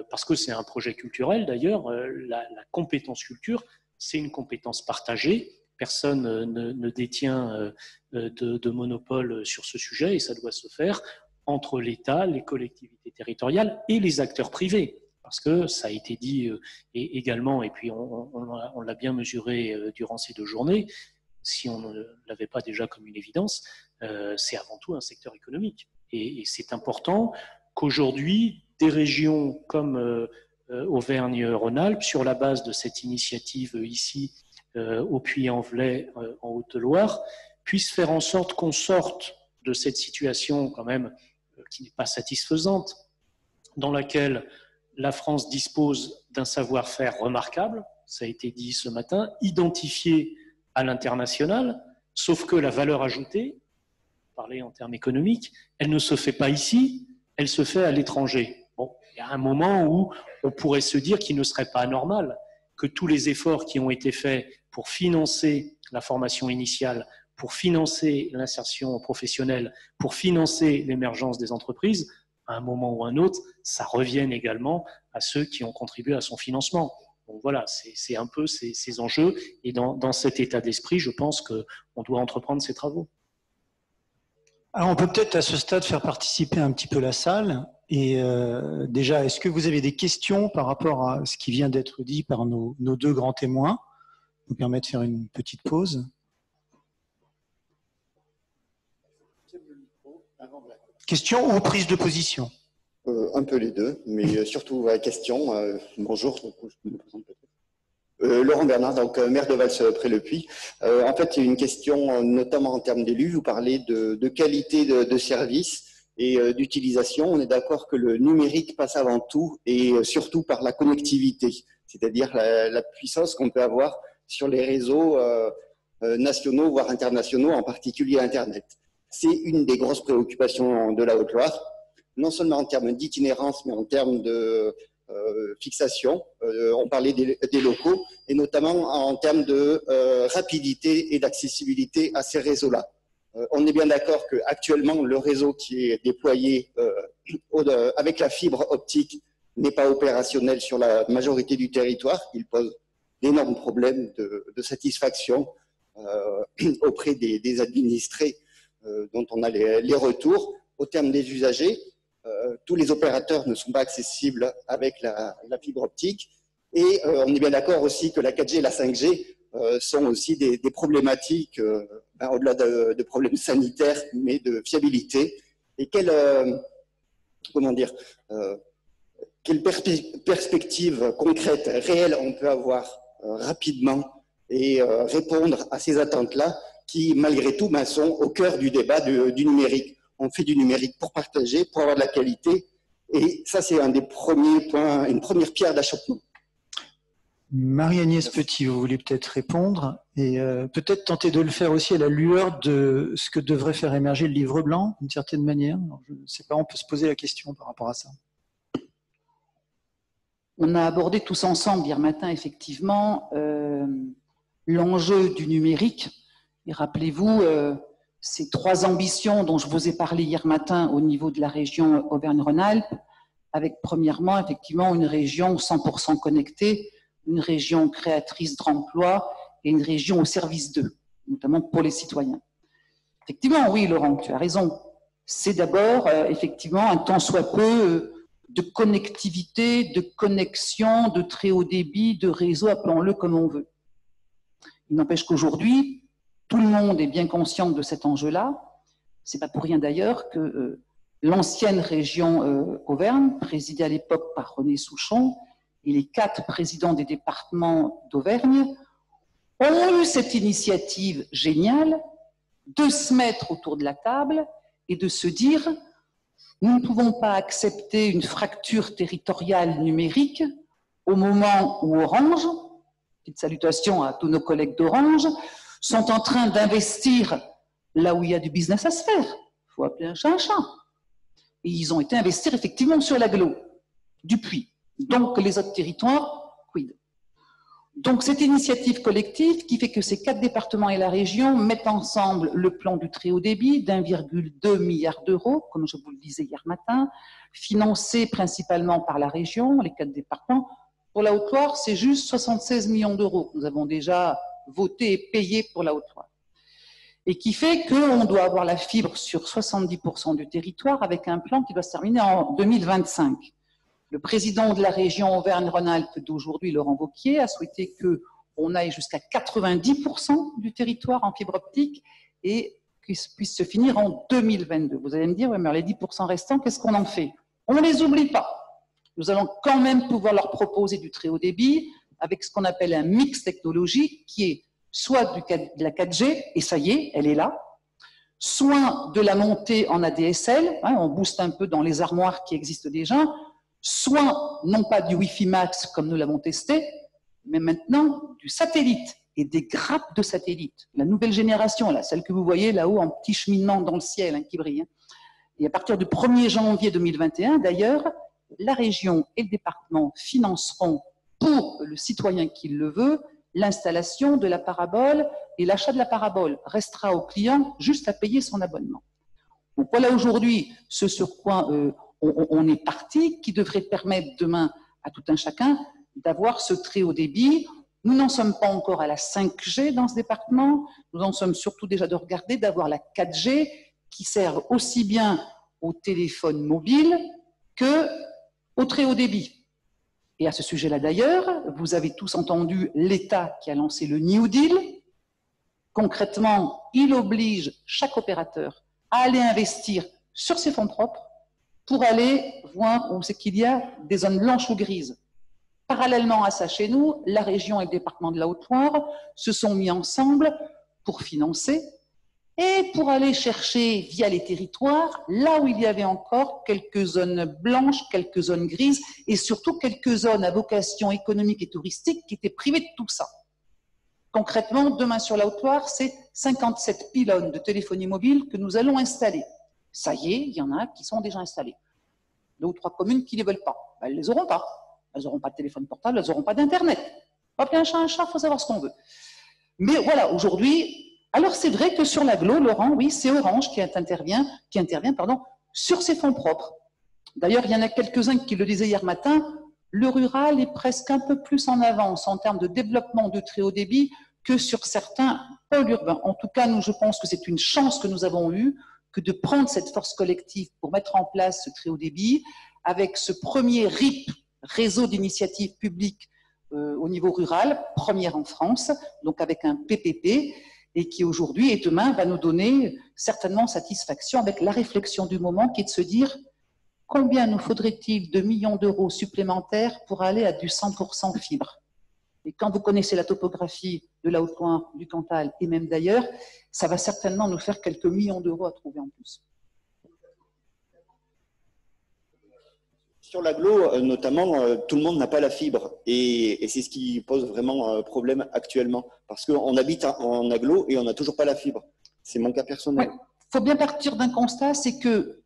parce que c'est un projet culturel d'ailleurs. La compétence culture, c'est une compétence partagée. Personne ne détient de monopole sur ce sujet et ça doit se faire entre l'État, les collectivités territoriales et les acteurs privés. Parce que ça a été dit également, et puis on l'a bien mesuré durant ces 2 journées, si on ne l'avait pas déjà comme une évidence, c'est avant tout un secteur économique. Et c'est important qu'aujourd'hui, des régions comme Auvergne-Rhône-Alpes, sur la base de cette initiative ici au Puy-en-Velay en Haute-Loire, puissent faire en sorte qu'on sorte de cette situation quand même qui n'est pas satisfaisante, dans laquelle la France dispose d'un savoir-faire remarquable, ça a été dit ce matin, identifié à l'international, sauf que la valeur ajoutée, parler en termes économiques, elle ne se fait pas ici, elle se fait à l'étranger. Bon, il y a un moment où on pourrait se dire qu'il ne serait pas anormal que tous les efforts qui ont été faits pour financer la formation initiale, pour financer l'insertion professionnelle, pour financer l'émergence des entreprises, à un moment ou un autre, ça revienne également à ceux qui ont contribué à son financement. Donc voilà, c'est un peu ces enjeux. Et dans cet état d'esprit, je pense qu'on doit entreprendre ces travaux. Alors, on peut peut-être à ce stade faire participer un petit peu la salle. Et déjà, est-ce que vous avez des questions par rapport à ce qui vient d'être dit par nos 2 grands témoins? Ça nous permet de faire une petite pause. Question ou prise de position? Un peu les deux, mais surtout la question. Bonjour, je me présente peut-être. Laurent Bernard, donc maire de Vals-près-le-Puy. En fait, c'est une question notamment en termes d'élus. Vous parlez de qualité de service et d'utilisation. On est d'accord que le numérique passe avant tout et surtout par la connectivité, c'est-à-dire la puissance qu'on peut avoir sur les réseaux nationaux, voire internationaux, en particulier Internet. C'est une des grosses préoccupations de la Haute-Loire, non seulement en termes d'itinérance, mais en termes de fixation. On parlait des locaux, et notamment en termes de rapidité et d'accessibilité à ces réseaux-là. On est bien d'accord qu'actuellement, le réseau qui est déployé avec la fibre optique n'est pas opérationnel sur la majorité du territoire. Il pose d'énormes problèmes de satisfaction auprès des administrés dont on a les retours. Au terme des usagers, tous les opérateurs ne sont pas accessibles avec la fibre optique. Et on est bien d'accord aussi que la 4G et la 5G sont aussi des problématiques, au-delà de problèmes sanitaires, mais de fiabilité. Et quelle perspective concrète, réelle, on peut avoir rapidement et répondre à ces attentes-là qui, malgré tout, sont au cœur du débat du numérique. On fait du numérique pour partager, pour avoir de la qualité. Et ça, c'est un des premiers points, une première pierre d'achoppement. Marie-Agnès Petit, vous voulez peut-être répondre et peut-être tenter de le faire aussi à la lueur de ce que devrait faire émerger le livre blanc, d'une certaine manière. Alors, je ne sais pas, on peut se poser la question par rapport à ça. On a abordé tous ensemble hier matin, effectivement, l'enjeu du numérique. Et rappelez-vous, ces 3 ambitions dont je vous ai parlé hier matin au niveau de la région Auvergne-Rhône-Alpes, avec premièrement, effectivement, une région 100% connectée, une région créatrice d'emplois et une région au service d'eux, notamment pour les citoyens. Effectivement, oui, Laurent, tu as raison. C'est d'abord, effectivement, un tant soit peu de connectivité, de connexion, de très haut débit, de réseau, appelons-le comme on veut. Il n'empêche qu'aujourd'hui, tout le monde est bien conscient de cet enjeu-là. C'est pas pour rien d'ailleurs que l'ancienne région Auvergne, présidée à l'époque par René Souchon, et les 4 présidents des départements d'Auvergne ont eu cette initiative géniale de se mettre autour de la table et de se dire « Nous ne pouvons pas accepter une fracture territoriale numérique au moment où Orange, petite salutation à tous nos collègues d'Orange, sont en train d'investir là où il y a du business à se faire. Il faut appeler un chat un chat. » Et ils ont été investir effectivement sur l'agglo du Puy. Donc, les autres territoires, quid. Donc, cette initiative collective qui fait que ces 4 départements et la région mettent ensemble le plan du très haut débit d'1,2 milliard d'euros, comme je vous le disais hier matin, financé principalement par la région, les 4 départements. Pour la Haute-Loire, c'est juste 76 millions d'euros que nous avons déjà voté et payé pour la Haute-Loire. Et qui fait qu'on doit avoir la fibre sur 70% du territoire avec un plan qui doit se terminer en 2025. Le président de la région Auvergne-Rhône-Alpes d'aujourd'hui, Laurent Wauquiez, a souhaité qu'on aille jusqu'à 90% du territoire en fibre optique et qu'il puisse se finir en 2022. Vous allez me dire, oui, mais les 10% restants, qu'est-ce qu'on en fait? On ne les oublie pas. Nous allons quand même pouvoir leur proposer du très haut débit avec ce qu'on appelle un mix technologique qui est soit de la 4G, et ça y est, elle est là, soit de la montée en ADSL, on booste un peu dans les armoires qui existent déjà, soit non pas du Wi-Fi Max comme nous l'avons testé, mais maintenant du satellite et des grappes de satellites. La nouvelle génération, là, celle que vous voyez là-haut en petit cheminement dans le ciel qui brille. Et à partir du 1er janvier 2021, d'ailleurs, la région et le département financeront pour le citoyen qui le veut l'installation de la parabole et l'achat de la parabole. Restera au client juste à payer son abonnement. Donc voilà aujourd'hui ce sur quoi on est parti, qui devrait permettre demain à tout un chacun d'avoir ce très haut débit. Nous n'en sommes pas encore à la 5G dans ce département, nous en sommes surtout déjà de regarder d'avoir la 4G qui serve aussi bien au téléphone mobile qu'au très haut débit. Et à ce sujet-là d'ailleurs, vous avez tous entendu l'État qui a lancé le New Deal. Concrètement, il oblige chaque opérateur à aller investir sur ses fonds propres pour aller voir où c'est qu'il y a des zones blanches ou grises. Parallèlement à ça, chez nous, la région et le département de la Haute-Loire se sont mis ensemble pour financer et pour aller chercher via les territoires, là où il y avait encore quelques zones blanches, quelques zones grises et surtout quelques zones à vocation économique et touristique qui étaient privées de tout ça. Concrètement, demain sur la Haute-Loire, c'est 57 pylônes de téléphonie mobile que nous allons installer. Ça y est, il y en a qui sont déjà installés. 2 ou 3 communes qui ne les veulent pas. Ben, elles ne les auront pas. Elles n'auront pas de téléphone portable, elles n'auront pas d'Internet. Pas appeler un chat, il faut savoir ce qu'on veut. Mais voilà, aujourd'hui, alors c'est vrai que sur l'agglo, Laurent, oui, c'est Orange qui intervient sur ses fonds propres. D'ailleurs, il y en a quelques-uns qui le disaient hier matin, le rural est presque un peu plus en avance en termes de développement de très haut débit que sur certains pôles urbains. En tout cas, nous, je pense que c'est une chance que nous avons eue que de prendre cette force collective pour mettre en place ce très haut débit avec ce premier RIP, réseau d'initiatives publiques au niveau rural, première en France, donc avec un PPP, et qui aujourd'hui et demain va nous donner certainement satisfaction avec la réflexion du moment qui est de se dire combien nous faudrait-il de millions d'euros supplémentaires pour aller à du 100% fibre. Et quand vous connaissez la topographie de la Haute-Loire, du Cantal et même d'ailleurs, ça va certainement nous faire quelques millions d'euros à trouver en plus. Sur l'agglo, notamment, tout le monde n'a pas la fibre. Et c'est ce qui pose vraiment problème actuellement. Parce qu'on habite en agglo et on n'a toujours pas la fibre. C'est mon cas personnel. Il faut bien partir d'un constat, c'est que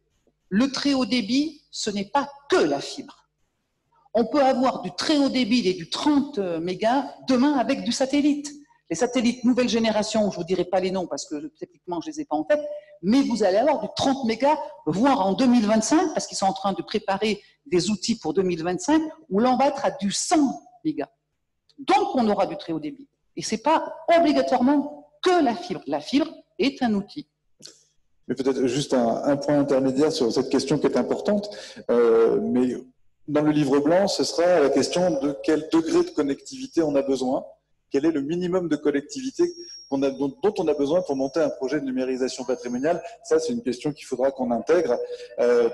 le très haut débit, ce n'est pas que la fibre. On peut avoir du très haut débit et du 30 mégas demain avec du satellite. Les satellites nouvelle génération, je ne vous dirai pas les noms parce que techniquement je ne les ai pas en tête, mais vous allez avoir du 30 mégas, voire en 2025, parce qu'ils sont en train de préparer des outils pour 2025, où l'on va être à du 100 mégas. Donc on aura du très haut débit. Et ce n'est pas obligatoirement que la fibre. La fibre est un outil. Mais peut-être juste un point intermédiaire sur cette question qui est importante, mais dans le livre blanc, ce sera la question de quel degré de connectivité on a besoin, quel est le minimum de connectivité dont on a besoin pour monter un projet de numérisation patrimoniale. Ça, c'est une question qu'il faudra qu'on intègre,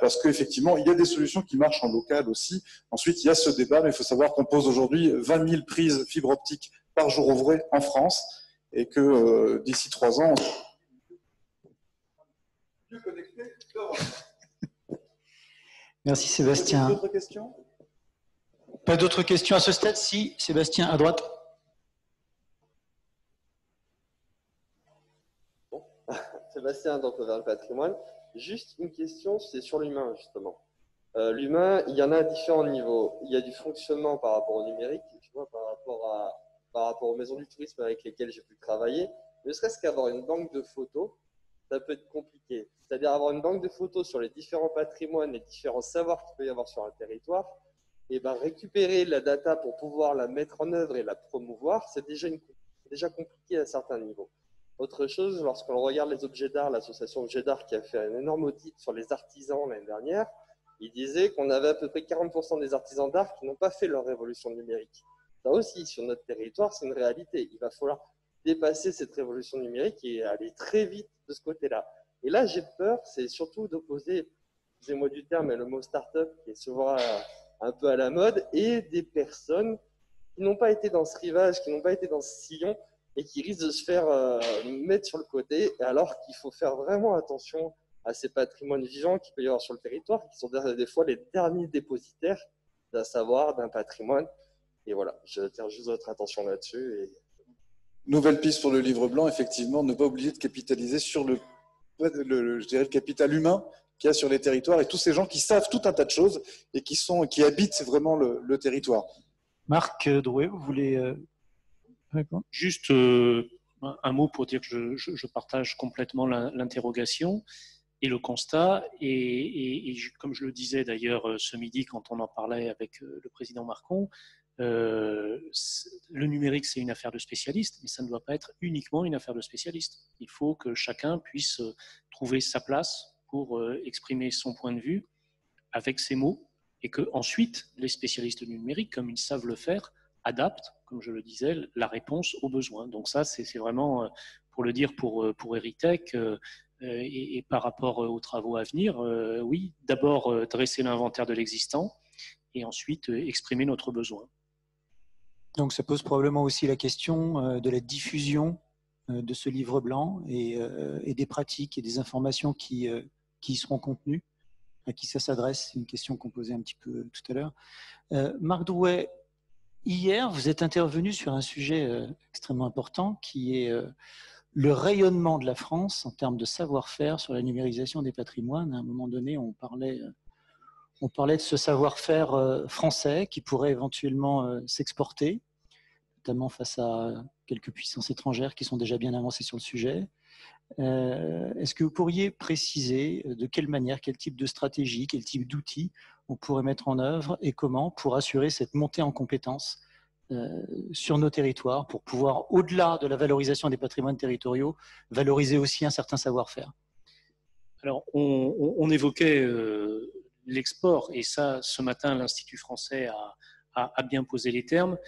parce qu'effectivement, il y a des solutions qui marchent en local aussi. Ensuite, il y a ce débat, mais il faut savoir qu'on pose aujourd'hui 20 000 prises fibre optique par jour ouvré en France, et que d'ici 3 ans, plus connecté d'Europe. Merci Sébastien. D'autres questions ? Pas d'autres questions à ce stade? Si, Sébastien, à droite. Bon. Sébastien, donc vers le patrimoine. Juste une question, c'est sur l'humain justement. L'humain, il y en a à différents niveaux. Il y a du fonctionnement par rapport au numérique, tu vois, par rapport aux maisons du tourisme avec lesquelles j'ai pu travailler. Ne serait-ce qu'avoir une banque de photos, ça peut être compliqué. C'est-à-dire avoir une banque de photos sur les différents patrimoines, les différents savoirs qu'il peut y avoir sur un territoire, et ben récupérer la data pour pouvoir la mettre en œuvre et la promouvoir, c'est déjà compliqué à certains niveaux. Autre chose, lorsqu'on regarde les objets d'art, l'association Objets d'art qui a fait un énorme audit sur les artisans l'année dernière, il disait qu'on avait à peu près 40% des artisans d'art qui n'ont pas fait leur révolution numérique. Ça aussi, sur notre territoire, c'est une réalité. Il va falloir dépasser cette révolution numérique et aller très vite de ce côté-là. Et là, j'ai peur, c'est surtout d'opposer, excusez-moi du terme, mais le mot start-up qui est souvent un peu à la mode, et des personnes qui n'ont pas été dans ce rivage, qui n'ont pas été dans ce sillon, et qui risquent de se faire mettre sur le côté, alors qu'il faut faire vraiment attention à ces patrimoines vivants qu'il peut y avoir sur le territoire, qui sont des fois les derniers dépositaires d'un savoir, d'un patrimoine. Et voilà, je tiens juste votre attention là-dessus. Et... Nouvelle piste pour le livre blanc, effectivement, ne pas oublier de capitaliser sur je dirais le capital humain qu'il y a sur les territoires et tous ces gens qui savent tout un tas de choses et qui habitent vraiment le territoire. Marc Drouet, vous voulez répondre? Juste un mot pour dire que je partage complètement l'interrogation et le constat. Et comme je le disais d'ailleurs ce midi quand on en parlait avec le président Marcon, le numérique, c'est une affaire de spécialistes, mais ça ne doit pas être uniquement une affaire de spécialistes. Il faut que chacun puisse trouver sa place pour exprimer son point de vue avec ses mots et que ensuite les spécialistes du numérique, comme ils savent le faire, adaptent, comme je le disais, la réponse aux besoins. Donc ça, c'est vraiment, pour le dire pour Eritech et par rapport aux travaux à venir, oui, d'abord dresser l'inventaire de l'existant et ensuite exprimer notre besoin. Donc ça pose probablement aussi la question de la diffusion de ce livre blanc et des pratiques et des informations qui y seront contenues, à qui ça s'adresse. C'est une question qu'on posait un petit peu tout à l'heure. Marc Drouet, hier, vous êtes intervenu sur un sujet extrêmement important qui est le rayonnement de la France en termes de savoir-faire sur la numérisation des patrimoines. À un moment donné, on parlait de ce savoir-faire français qui pourrait éventuellement s'exporter, notamment face à quelques puissances étrangères qui sont déjà bien avancées sur le sujet. Est-ce que vous pourriez préciser de quelle manière, quel type de stratégie, quel type d'outils on pourrait mettre en œuvre et comment pour assurer cette montée en compétences sur nos territoires, pour pouvoir, au-delà de la valorisation des patrimoines territoriaux, valoriser aussi un certain savoir-faire? Alors, on évoquait l'export, et ça, ce matin, l'Institut français a bien posé les termes.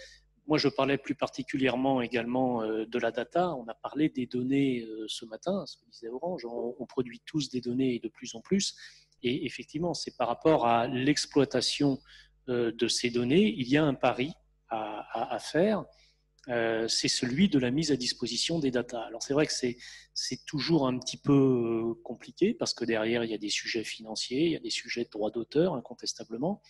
Moi, je parlais plus particulièrement également de la data. On a parlé des données ce matin, ce que disait Orange. On produit tous des données de plus en plus. Et effectivement, c'est par rapport à l'exploitation de ces données, il y a un pari à faire. C'est celui de la mise à disposition des data. Alors c'est vrai que c'est toujours un petit peu compliqué parce que derrière il y a des sujets financiers, il y a des sujets de droit d'auteur incontestablement,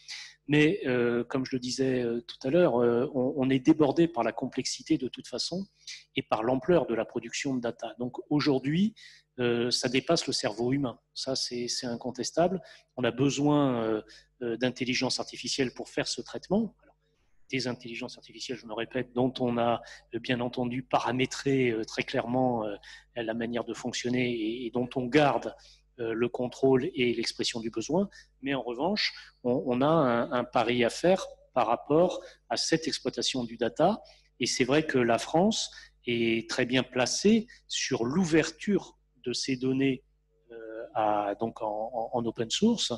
mais comme je le disais tout à l'heure, on est débordé par la complexité de toute façon et par l'ampleur de la production de data. Donc aujourd'hui, ça dépasse le cerveau humain, ça c'est incontestable. On a besoin d'intelligence artificielle pour faire ce traitement. Des intelligences artificielles, je me répète, dont on a bien entendu paramétré très clairement la manière de fonctionner et dont on garde le contrôle et l'expression du besoin. Mais en revanche, on a un pari à faire par rapport à cette exploitation du data. Et c'est vrai que la France est très bien placée sur l'ouverture de ces données donc en open source,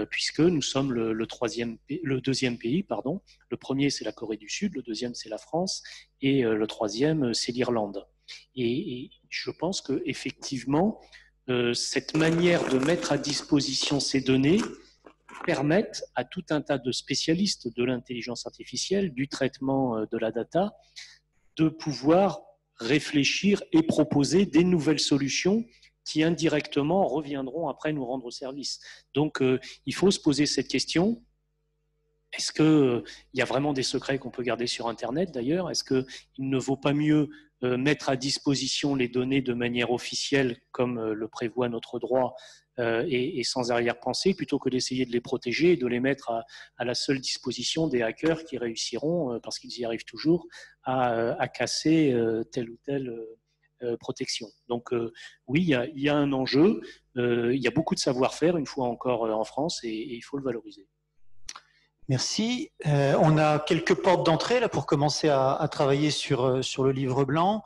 puisque nous sommes le deuxième pays. Pardon. Le premier, c'est la Corée du Sud, le deuxième, c'est la France, et le troisième, c'est l'Irlande. Et je pense qu'effectivement, cette manière de mettre à disposition ces données permettent à tout un tas de spécialistes de l'intelligence artificielle, du traitement de la data, de pouvoir réfléchir et proposer des nouvelles solutions qui indirectement reviendront après nous rendre service. Donc, il faut se poser cette question. Est-ce qu'il y a vraiment des secrets qu'on peut garder sur Internet d'ailleurs? Est-ce qu'il ne vaut pas mieux mettre à disposition les données de manière officielle, comme le prévoit notre droit, et sans arrière-pensée, plutôt que d'essayer de les protéger et de les mettre à la seule disposition des hackers qui réussiront, parce qu'ils y arrivent toujours, à casser telle ou telle protection. Donc oui, il y a un enjeu, il y a beaucoup de savoir-faire, une fois encore en France, et il faut le valoriser. Merci. On a quelques portes d'entrée là pour commencer à travailler sur le livre blanc.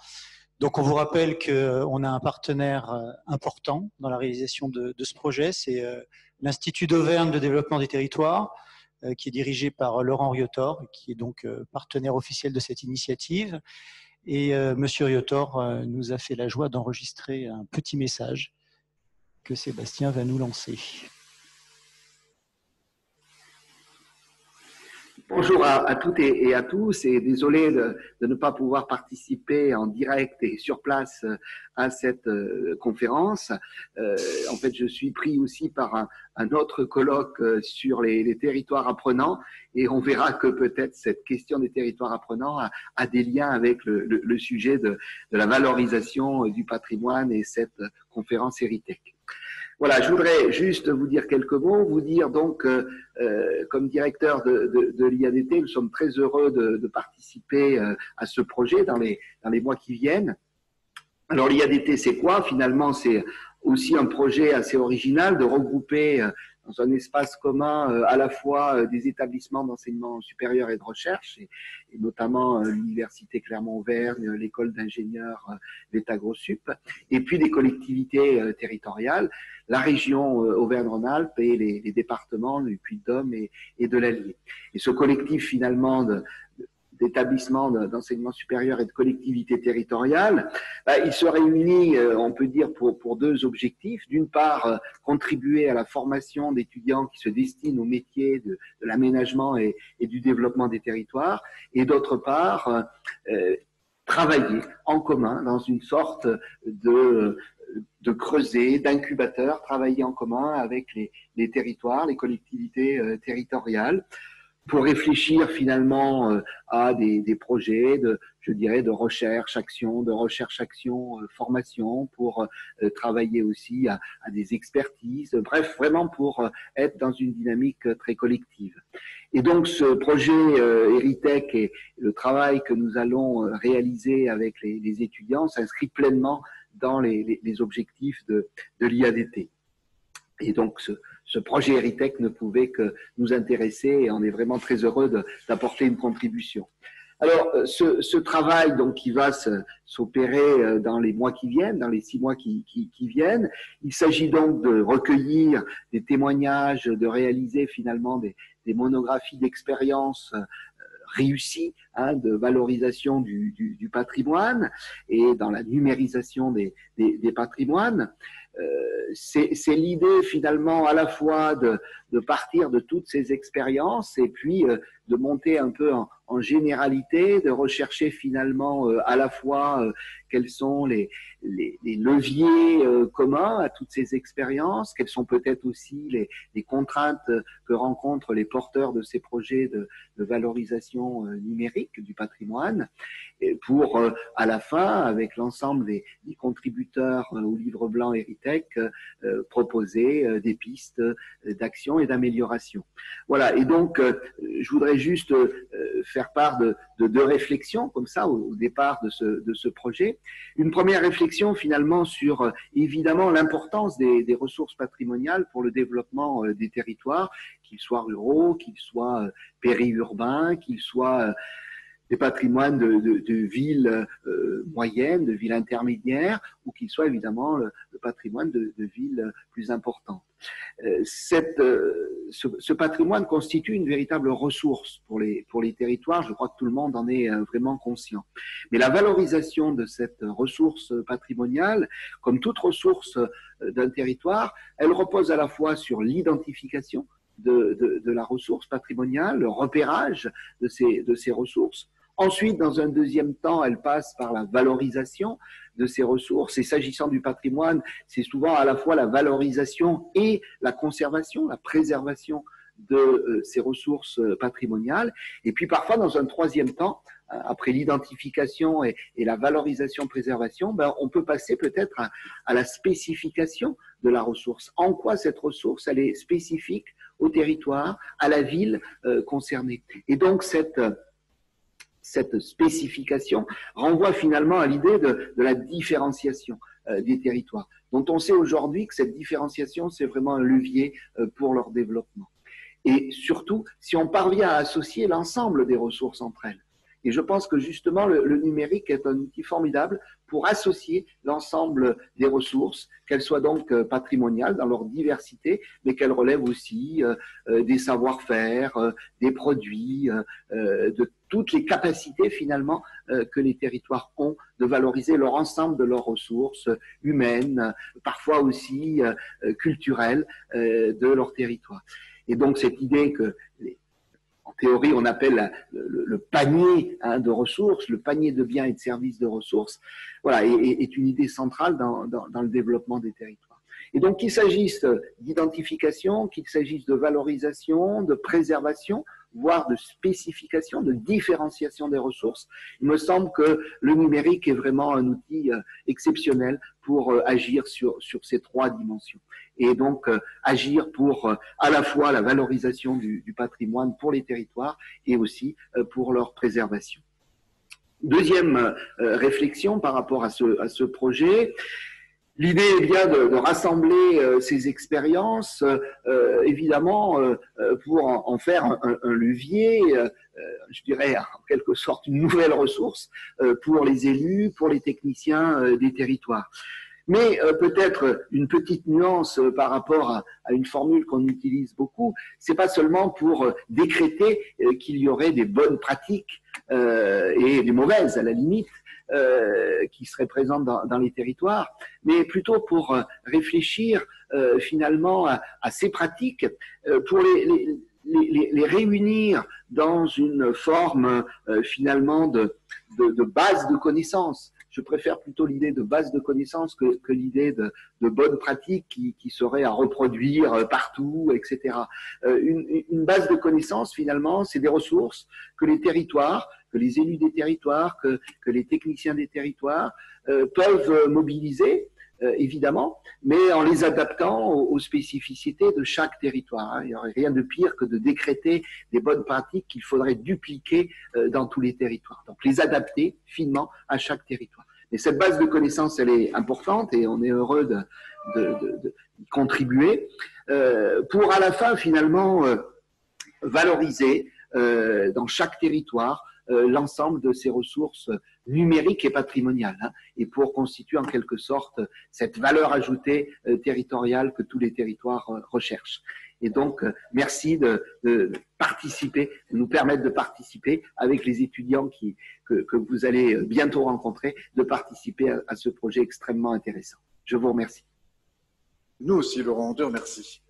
Donc on vous rappelle qu'on a un partenaire important dans la réalisation de ce projet, c'est l'Institut d'Auvergne de développement des territoires, qui est dirigé par Laurent Riotor, qui est donc partenaire officiel de cette initiative. Et Monsieur Riotor nous a fait la joie d'enregistrer un petit message que Sébastien va nous lancer. Bonjour à toutes et à tous, et désolé de ne pas pouvoir participer en direct et sur place à cette conférence. En fait, je suis pris aussi par un autre colloque sur les territoires apprenants, et on verra que peut-être cette question des territoires apprenants a des liens avec le sujet de la valorisation du patrimoine et cette conférence Heritech. Voilà, je voudrais juste vous dire quelques mots, vous dire donc, comme directeur de l'IADT, nous sommes très heureux de participer à ce projet dans les mois qui viennent. Alors l'IADT, c'est quoi? Finalement, c'est aussi un projet assez original de regrouper dans un espace commun à la fois des établissements d'enseignement supérieur et de recherche, et notamment l'Université Clermont-Auvergne, l'école d'ingénieurs, l'État Grossup, et puis des collectivités territoriales, la région Auvergne-Rhône-Alpes et les départements du Puy-de-Dôme et de l'Allier. Et ce collectif finalement d'établissements d'enseignement supérieur et de collectivités territoriales, il se réunit, on peut dire, pour deux objectifs. D'une part, contribuer à la formation d'étudiants qui se destinent au métier de l'aménagement et du développement des territoires, et d'autre part, travailler en commun dans une sorte de creuset, d'incubateur, travailler en commun avec les territoires, les collectivités territoriales, pour réfléchir finalement à des projets je dirais, de recherche-action, formation, pour travailler aussi à des expertises, bref, vraiment pour être dans une dynamique très collective. Et donc, ce projet Eritech et le travail que nous allons réaliser avec les étudiants s'inscrit pleinement dans les objectifs de l'IADT. Et donc, ce projet Eritech ne pouvait que nous intéresser et on est vraiment très heureux d'apporter une contribution. Alors, ce travail donc qui va s'opérer dans les mois qui viennent, dans les 6 mois qui viennent, il s'agit donc de recueillir des témoignages, de réaliser finalement des monographies d'expériences réussies, de valorisation du patrimoine et dans la numérisation des patrimoines. C'est l'idée finalement à la fois de partir de toutes ces expériences et puis de monter un peu en généralité, de rechercher finalement à la fois quels sont les leviers communs à toutes ces expériences, quelles sont peut-être aussi les contraintes que rencontrent les porteurs de ces projets de valorisation numérique du patrimoine, et pour à la fin, avec l'ensemble des contributeurs au livre blanc Eritech, proposer des pistes d'action et d'amélioration. Voilà, et donc je voudrais juste faire part de 2 réflexions comme ça au départ de ce projet. Une première réflexion finalement sur évidemment l'importance des ressources patrimoniales pour le développement des territoires, qu'ils soient ruraux, qu'ils soient périurbains, qu'ils soient des patrimoines de villes moyennes, de villes intermédiaires, ou qu'ils soient évidemment le patrimoine de villes plus importantes. Ce patrimoine constitue une véritable ressource pour les territoires. Je crois que tout le monde en est vraiment conscient. Mais la valorisation de cette ressource patrimoniale, comme toute ressource d'un territoire, elle repose à la fois sur l'identification de la ressource patrimoniale, le repérage de ces ressources. Ensuite, dans un deuxième temps, elle passe par la valorisation de ces ressources. Et s'agissant du patrimoine, c'est souvent à la fois la valorisation et la conservation, la préservation de ces ressources patrimoniales. Et puis parfois, dans un troisième temps, après l'identification et la valorisation-préservation, on peut passer peut-être à la spécification de la ressource. En quoi cette ressource, elle est spécifique au territoire, à la ville concernée. Et donc, cette spécification renvoie finalement à l'idée de la différenciation des territoires, dont on sait aujourd'hui que cette différenciation, c'est vraiment un levier pour leur développement. Et surtout, si on parvient à associer l'ensemble des ressources entre elles. Et je pense que justement, le numérique est un outil formidable pour associer l'ensemble des ressources, qu'elles soient donc patrimoniales dans leur diversité, mais qu'elles relèvent aussi des savoir-faire, des produits, de toutes les capacités finalement que les territoires ont de valoriser leur ensemble de leurs ressources humaines, parfois aussi culturelles de leur territoire. Et donc cette idée que en théorie, on appelle le panier de ressources, le panier de biens et de services de ressources, voilà, est une idée centrale dans le développement des territoires. Et donc, qu'il s'agisse d'identification, qu'il s'agisse de valorisation, de préservation, voire de spécification, de différenciation des ressources, il me semble que le numérique est vraiment un outil exceptionnel pour agir sur ces 3 dimensions. Et donc, agir pour à la fois la valorisation du patrimoine pour les territoires et aussi pour leur préservation. Deuxième réflexion par rapport à ce projet, l'idée est bien de rassembler ces expériences, évidemment, pour en faire un levier, je dirais en quelque sorte une nouvelle ressource pour les élus, pour les techniciens des territoires. Mais peut-être une petite nuance par rapport à une formule qu'on utilise beaucoup, c'est pas seulement pour décréter qu'il y aurait des bonnes pratiques et les mauvaises à la limite, qui seraient présentes dans les territoires, mais plutôt pour réfléchir finalement à ces pratiques, pour les réunir dans une forme finalement de base de connaissances. Je préfère plutôt l'idée de base de connaissances que l'idée de bonnes pratiques qui seraient à reproduire partout, etc. Une base de connaissances, finalement, c'est des ressources que les territoires, que les élus des territoires, que les techniciens des territoires peuvent mobiliser, évidemment, mais en les adaptant aux spécificités de chaque territoire. Il n'y aurait rien de pire que de décréter des bonnes pratiques qu'il faudrait dupliquer dans tous les territoires. Donc, les adapter finement à chaque territoire. Mais cette base de connaissances, elle est importante et on est heureux d'y contribuer pour à la fin, finalement, valoriser dans chaque territoire l'ensemble de ces ressources numériques et patrimoniales, et pour constituer en quelque sorte cette valeur ajoutée territoriale que tous les territoires recherchent. Et donc, merci de participer, de nous permettre de participer avec les étudiants que vous allez bientôt rencontrer, de participer à ce projet extrêmement intéressant. Je vous remercie. Nous aussi, Laurent, on te remercie.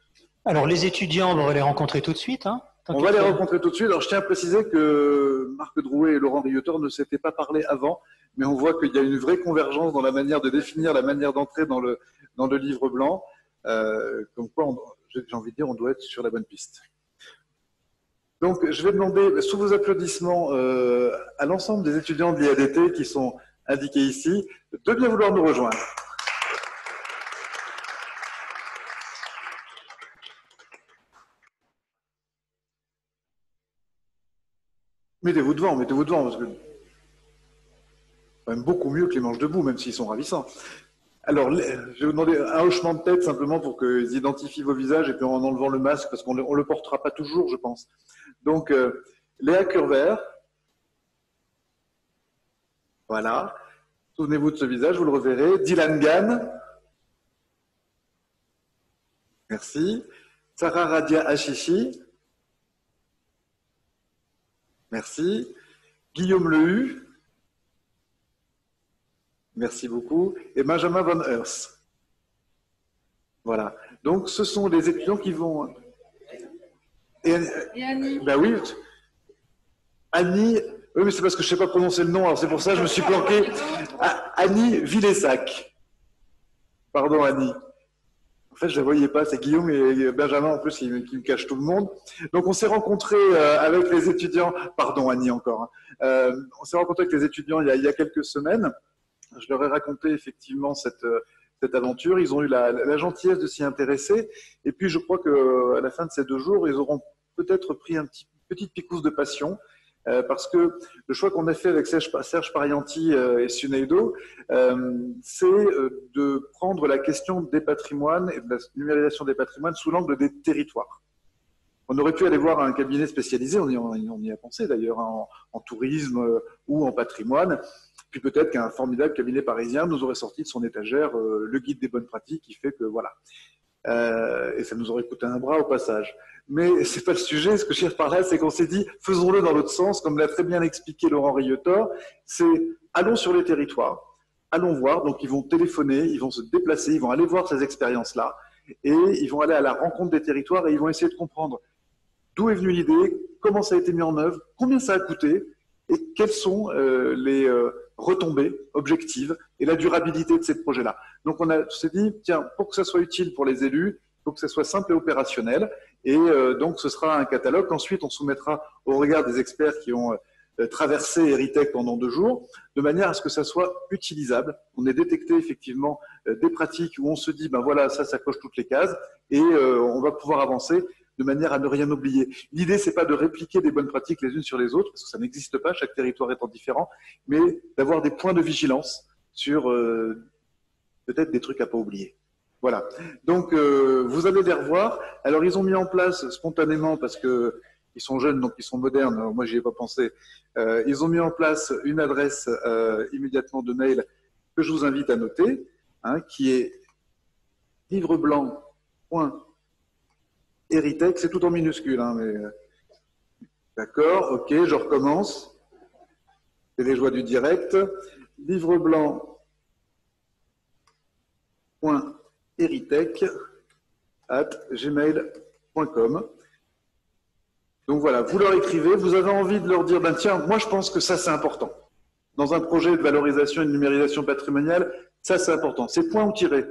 Alors, les étudiants, on va les rencontrer tout de suite. On va les rencontrer tout de suite. Alors, je tiens à préciser que Marc Drouet et Laurent Rieuteur ne s'étaient pas parlé avant, mais on voit qu'il y a une vraie convergence dans la manière de définir la manière d'entrer dans le livre blanc. Comme quoi, j'ai envie de dire, on doit être sur la bonne piste. Donc, je vais demander, sous vos applaudissements, à l'ensemble des étudiants de l'IADT qui sont indiqués ici, de bien vouloir nous rejoindre. Mettez-vous devant, parce que c'est quand même beaucoup mieux que les manches debout, même s'ils sont ravissants. Alors, je vais vous demander un hochement de tête simplement pour qu'ils identifient vos visages et puis en enlevant le masque, parce qu'on ne le portera pas toujours, je pense. Donc, Léa Curvert. Voilà. Souvenez-vous de ce visage, vous le reverrez. Dylan Gann. Merci. Sarah Radia Achichi. Merci. Guillaume Lehu. Merci beaucoup. Et Benjamin Van Heers. Voilà. Donc, ce sont les étudiants qui vont... Et Annie. Ben oui. Annie... Oui, mais c'est parce que je ne sais pas prononcer le nom, alors c'est pour ça que je me suis planqué. Annie Villessac. Pardon, Annie. En fait, je ne la voyais pas, c'est Guillaume et Benjamin en plus qui me cachent tout le monde. Donc, on s'est rencontrés avec les étudiants, pardon Annie encore, on s'est rencontrés avec les étudiants il y a quelques semaines. Je leur ai raconté effectivement cette aventure. Ils ont eu la gentillesse de s'y intéresser. Et puis, je crois qu'à la fin de ces 2 jours, ils auront peut-être pris une petite piquousse de passion. Parce que le choix qu'on a fait avec Serge Parianti et Suneido, c'est de prendre la question des patrimoines et de la numérisation des patrimoines sous l'angle des territoires. On aurait pu aller voir un cabinet spécialisé, on y a pensé d'ailleurs, en tourisme ou en patrimoine, puis peut-être qu'un formidable cabinet parisien nous aurait sorti de son étagère le guide des bonnes pratiques qui fait que voilà. Et ça nous aurait coûté un bras au passage. Mais c'est pas le sujet. Ce que je cherche par là, c'est qu'on s'est dit, faisons-le dans l'autre sens, comme l'a très bien expliqué Laurent Rieuteur. C'est allons sur les territoires, allons voir. Donc ils vont téléphoner, ils vont se déplacer, ils vont aller voir ces expériences-là, et ils vont aller à la rencontre des territoires et ils vont essayer de comprendre d'où est venue l'idée, comment ça a été mis en œuvre, combien ça a coûté, et quelles sont les retombées objectives et la durabilité de ces projets-là. Donc on s'est dit, tiens, pour que ça soit utile pour les élus, il faut que ça soit simple et opérationnel. Et donc ce sera un catalogue qu'ensuite on soumettra au regard des experts qui ont traversé Eritech pendant 2 jours, de manière à ce que ça soit utilisable. On ait détecté effectivement des pratiques où on se dit, ben voilà, ça coche toutes les cases, et on va pouvoir avancer de manière à ne rien oublier. L'idée, c'est pas de répliquer des bonnes pratiques les unes sur les autres, parce que ça n'existe pas, chaque territoire étant différent, mais d'avoir des points de vigilance sur peut-être des trucs à pas oublier. Voilà. Donc, vous allez les revoir. Alors, ils ont mis en place spontanément, parce que ils sont jeunes, donc ils sont modernes. Alors, moi, j'y ai pas pensé. Ils ont mis en place une adresse immédiatement de mail que je vous invite à noter, qui est livreblanc.eritech. C'est tout en minuscule, mais d'accord. Ok, je recommence. C'est les joies du direct. livreblanc.eritech@gmail.com. Donc voilà, vous leur écrivez, vous avez envie de leur dire, ben tiens, moi je pense que ça c'est important. Dans un projet de valorisation et de numérisation patrimoniale, ça c'est important. C'est point ou tiré.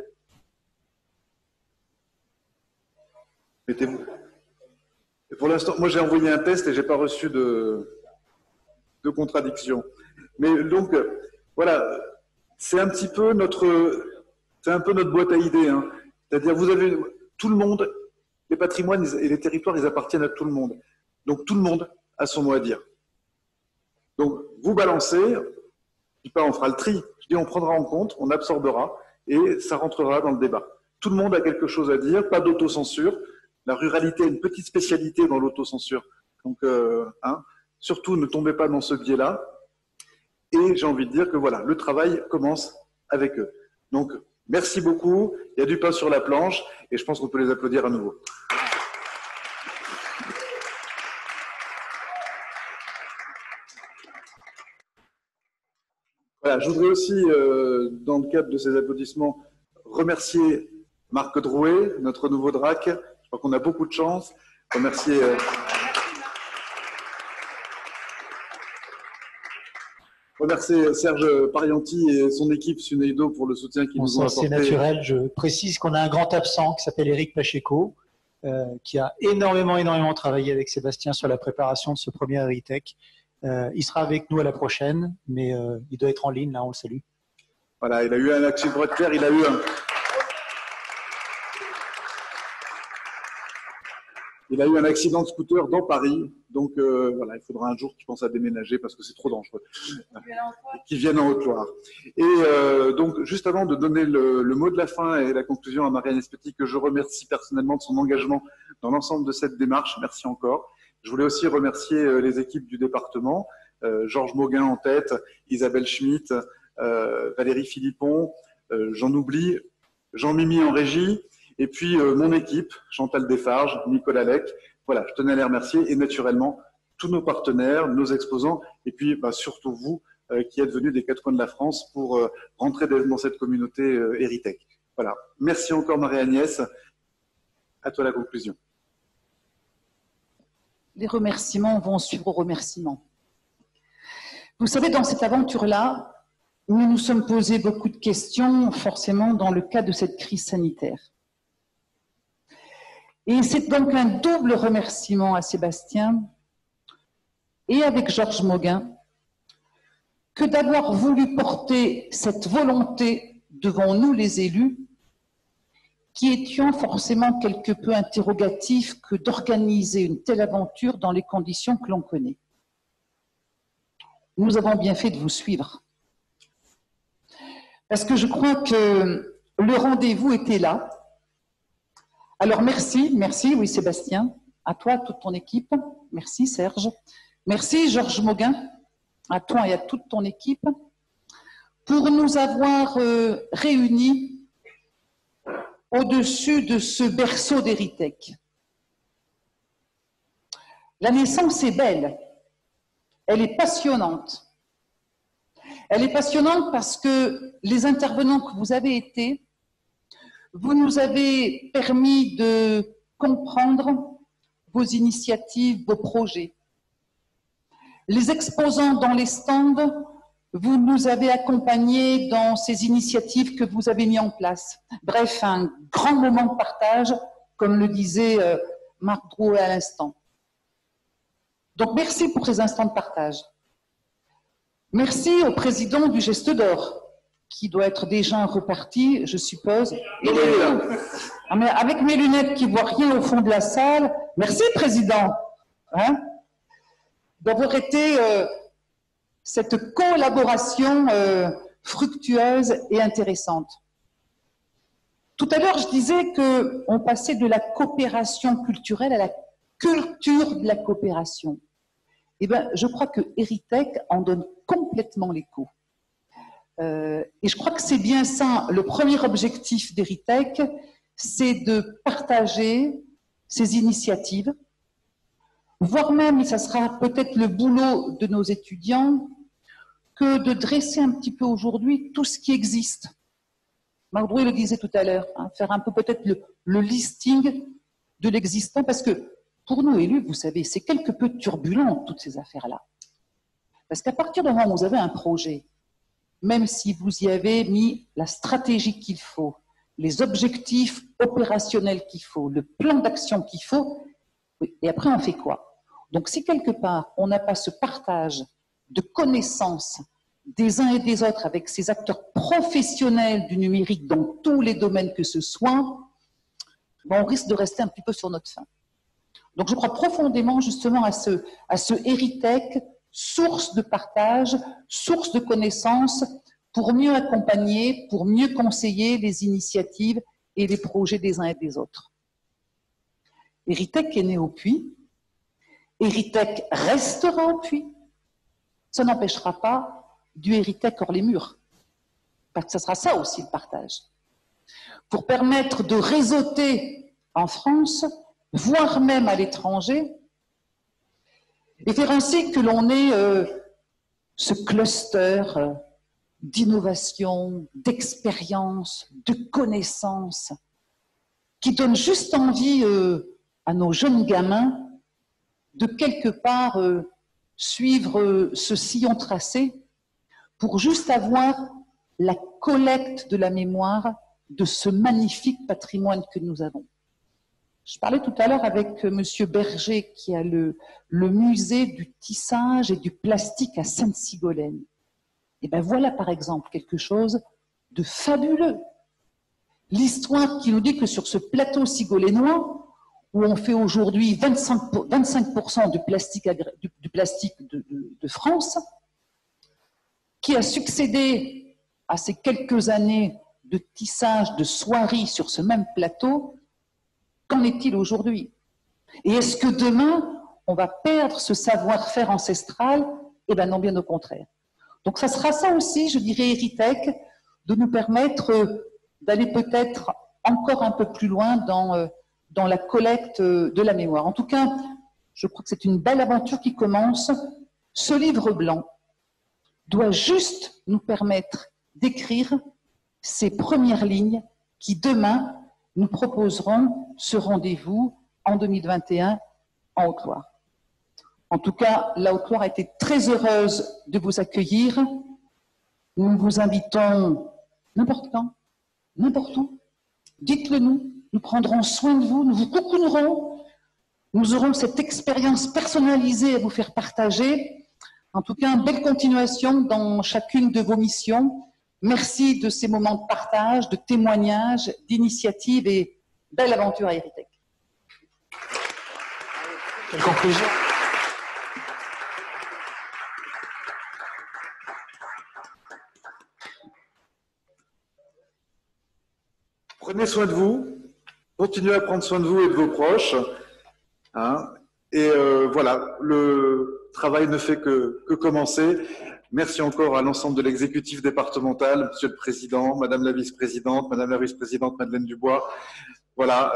Mettez-vous. Et pour l'instant, moi j'ai envoyé un test et j'ai pas reçu de contradiction. Mais donc, voilà, c'est un petit peu notre boîte à idées. Hein. C'est-à-dire, vous avez tout le monde, les patrimoines et les territoires, ils appartiennent à tout le monde. Donc, tout le monde a son mot à dire. Donc, vous balancez, je dis pas on fera le tri, je dis on prendra en compte, on absorbera et ça rentrera dans le débat. Tout le monde a quelque chose à dire, pas d'autocensure. La ruralité a une petite spécialité dans l'autocensure. Donc, surtout, ne tombez pas dans ce biais-là. Et j'ai envie de dire que voilà, le travail commence avec eux. Donc, merci beaucoup. Il y a du pain sur la planche et je pense qu'on peut les applaudir à nouveau. Voilà, je voudrais aussi, dans le cadre de ces applaudissements, remercier Marc Drouet, notre nouveau DRAC. Je crois qu'on a beaucoup de chance. Remercier... Remercier Serge Parianti et son équipe Suneido pour le soutien qu'ils nous ont apporté. C'est naturel. Je précise qu'on a un grand absent qui s'appelle Éric Pacheco, qui a énormément travaillé avec Sébastien sur la préparation de ce premier Eritech. Il sera avec nous à la prochaine, mais il doit être en ligne, là, on le salue. Voilà, il a eu un accident de terre, il a eu un accident de scooter dans Paris, donc voilà, il faudra un jour qu'il pense à déménager parce que c'est trop dangereux. Qu'il vienne en Haute-Loire. Et donc, juste avant de donner le mot de la fin et la conclusion à Marianne Espetti, que je remercie personnellement de son engagement dans l'ensemble de cette démarche, merci encore. Je voulais aussi remercier les équipes du département, Georges Mauguin en tête, Isabelle Schmitt, Valérie Philippon, j'en oublie, Jean-Mimi en régie, et puis mon équipe, Chantal Desfarges, Nicolas Lec. Voilà, je tenais à les remercier et naturellement tous nos partenaires, nos exposants et puis surtout vous qui êtes venus des quatre coins de la France pour rentrer dans cette communauté Eritech. Voilà, merci encore Marie-Agnès. À toi la conclusion. Les remerciements vont suivre aux remerciements. Vous savez, dans cette aventure-là, nous nous sommes posé beaucoup de questions, forcément, dans le cadre de cette crise sanitaire. Et c'est donc un double remerciement à Sébastien et avec Georges Mauguin que d'avoir voulu porter cette volonté devant nous, les élus, qui étions forcément quelque peu interrogatifs que d'organiser une telle aventure dans les conditions que l'on connaît. Nous avons bien fait de vous suivre. Parce que je crois que le rendez-vous était là. Alors merci, oui Sébastien, à toi, à toute ton équipe. Merci Serge. Merci Georges Mauguin, à toi et à toute ton équipe, pour nous avoir réunis au-dessus de ce berceau d'Eritech. La naissance est belle, elle est passionnante. Elle est passionnante parce que les intervenants que vous avez été, vous nous avez permis de comprendre vos initiatives, vos projets. Les exposants dans les stands, vous nous avez accompagnés dans ces initiatives que vous avez mises en place. Bref, un grand moment de partage, comme le disait Marc Drouet à l'instant. Donc merci pour ces instants de partage. Merci au président du Geste d'Or, qui doit être déjà reparti, je suppose. Mais avec mes lunettes qui ne voient rien au fond de la salle, merci président d'avoir été cette collaboration fructueuse et intéressante. Tout à l'heure, je disais qu'on passait de la coopération culturelle à la culture de la coopération. Eh bien, je crois que Eritech en donne complètement l'écho. Et je crois que c'est bien ça, le premier objectif d'Eritech, c'est de partager ces initiatives, voire même, et ça sera peut-être le boulot de nos étudiants, que de dresser un petit peu aujourd'hui tout ce qui existe. Marc Drouet le disait tout à l'heure, hein, faire un peu peut-être le listing de l'existant, parce que pour nous élus, vous savez, c'est quelque peu turbulent, toutes ces affaires-là. Parce qu'à partir du moment où vous avez un projet, même si vous y avez mis la stratégie qu'il faut, les objectifs opérationnels qu'il faut, le plan d'action qu'il faut, et après on fait quoi? Donc si quelque part on n'a pas ce partage de connaissances des uns et des autres avec ces acteurs professionnels du numérique dans tous les domaines que ce soit, ben on risque de rester un petit peu sur notre faim. Donc je crois profondément justement à ce Heritech, source de partage, source de connaissances, pour mieux accompagner, pour mieux conseiller les initiatives et les projets des uns et des autres. Heritech est né au Puy, Heritech restera au Puy, ça n'empêchera pas du Heritech hors les murs, parce que ça sera ça aussi le partage. Pour permettre de réseauter en France, voire même à l'étranger, et faire ainsi que l'on ait ce cluster d'innovation, d'expérience, de connaissances, qui donne juste envie à nos jeunes gamins de quelque part suivre ce sillon tracé pour juste avoir la collecte de la mémoire de ce magnifique patrimoine que nous avons. Je parlais tout à l'heure avec Monsieur Berger qui a le musée du tissage et du plastique à Sainte-Sigolène. Et bien voilà par exemple quelque chose de fabuleux. L'histoire qui nous dit que sur ce plateau sigolénois, où on fait aujourd'hui 25% du plastique de France, qui a succédé à ces quelques années de tissage de soieries sur ce même plateau, qu'en est-il aujourd'hui? Et est-ce que demain, on va perdre ce savoir-faire ancestral? Eh bien non, bien au contraire. Donc ça sera ça aussi, je dirais, Heritech, de nous permettre d'aller peut-être encore un peu plus loin dans la collecte de la mémoire. En tout cas, je crois que c'est une belle aventure qui commence. Ce livre blanc doit juste nous permettre d'écrire ces premières lignes qui, demain, nous proposeront ce rendez-vous en 2021 en Haute-Loire. En tout cas, la Haute-Loire a été très heureuse de vous accueillir. Nous vous invitons n'importe quand, n'importe où. Dites-le nous, nous prendrons soin de vous, nous vous coucounerons. Nous aurons cette expérience personnalisée à vous faire partager. En tout cas, belle continuation dans chacune de vos missions. Merci de ces moments de partage, de témoignages, d'initiatives et belle aventure à Heritech. Quelle conclusion? Prenez soin de vous, continuez à prendre soin de vous et de vos proches. Hein, et voilà, le travail ne fait que commencer. Merci encore à l'ensemble de l'exécutif départemental, Monsieur le Président, Madame la Vice-Présidente, Madame la Vice-Présidente Madeleine Dubois, voilà,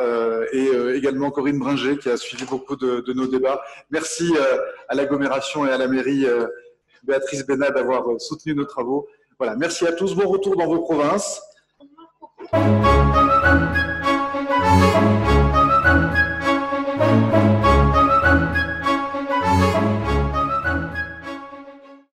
et également Corinne Bringer qui a suivi beaucoup de nos débats. Merci à l'agglomération et à la mairie Béatrice Bénat d'avoir soutenu nos travaux. Voilà, merci à tous, bon retour dans vos provinces.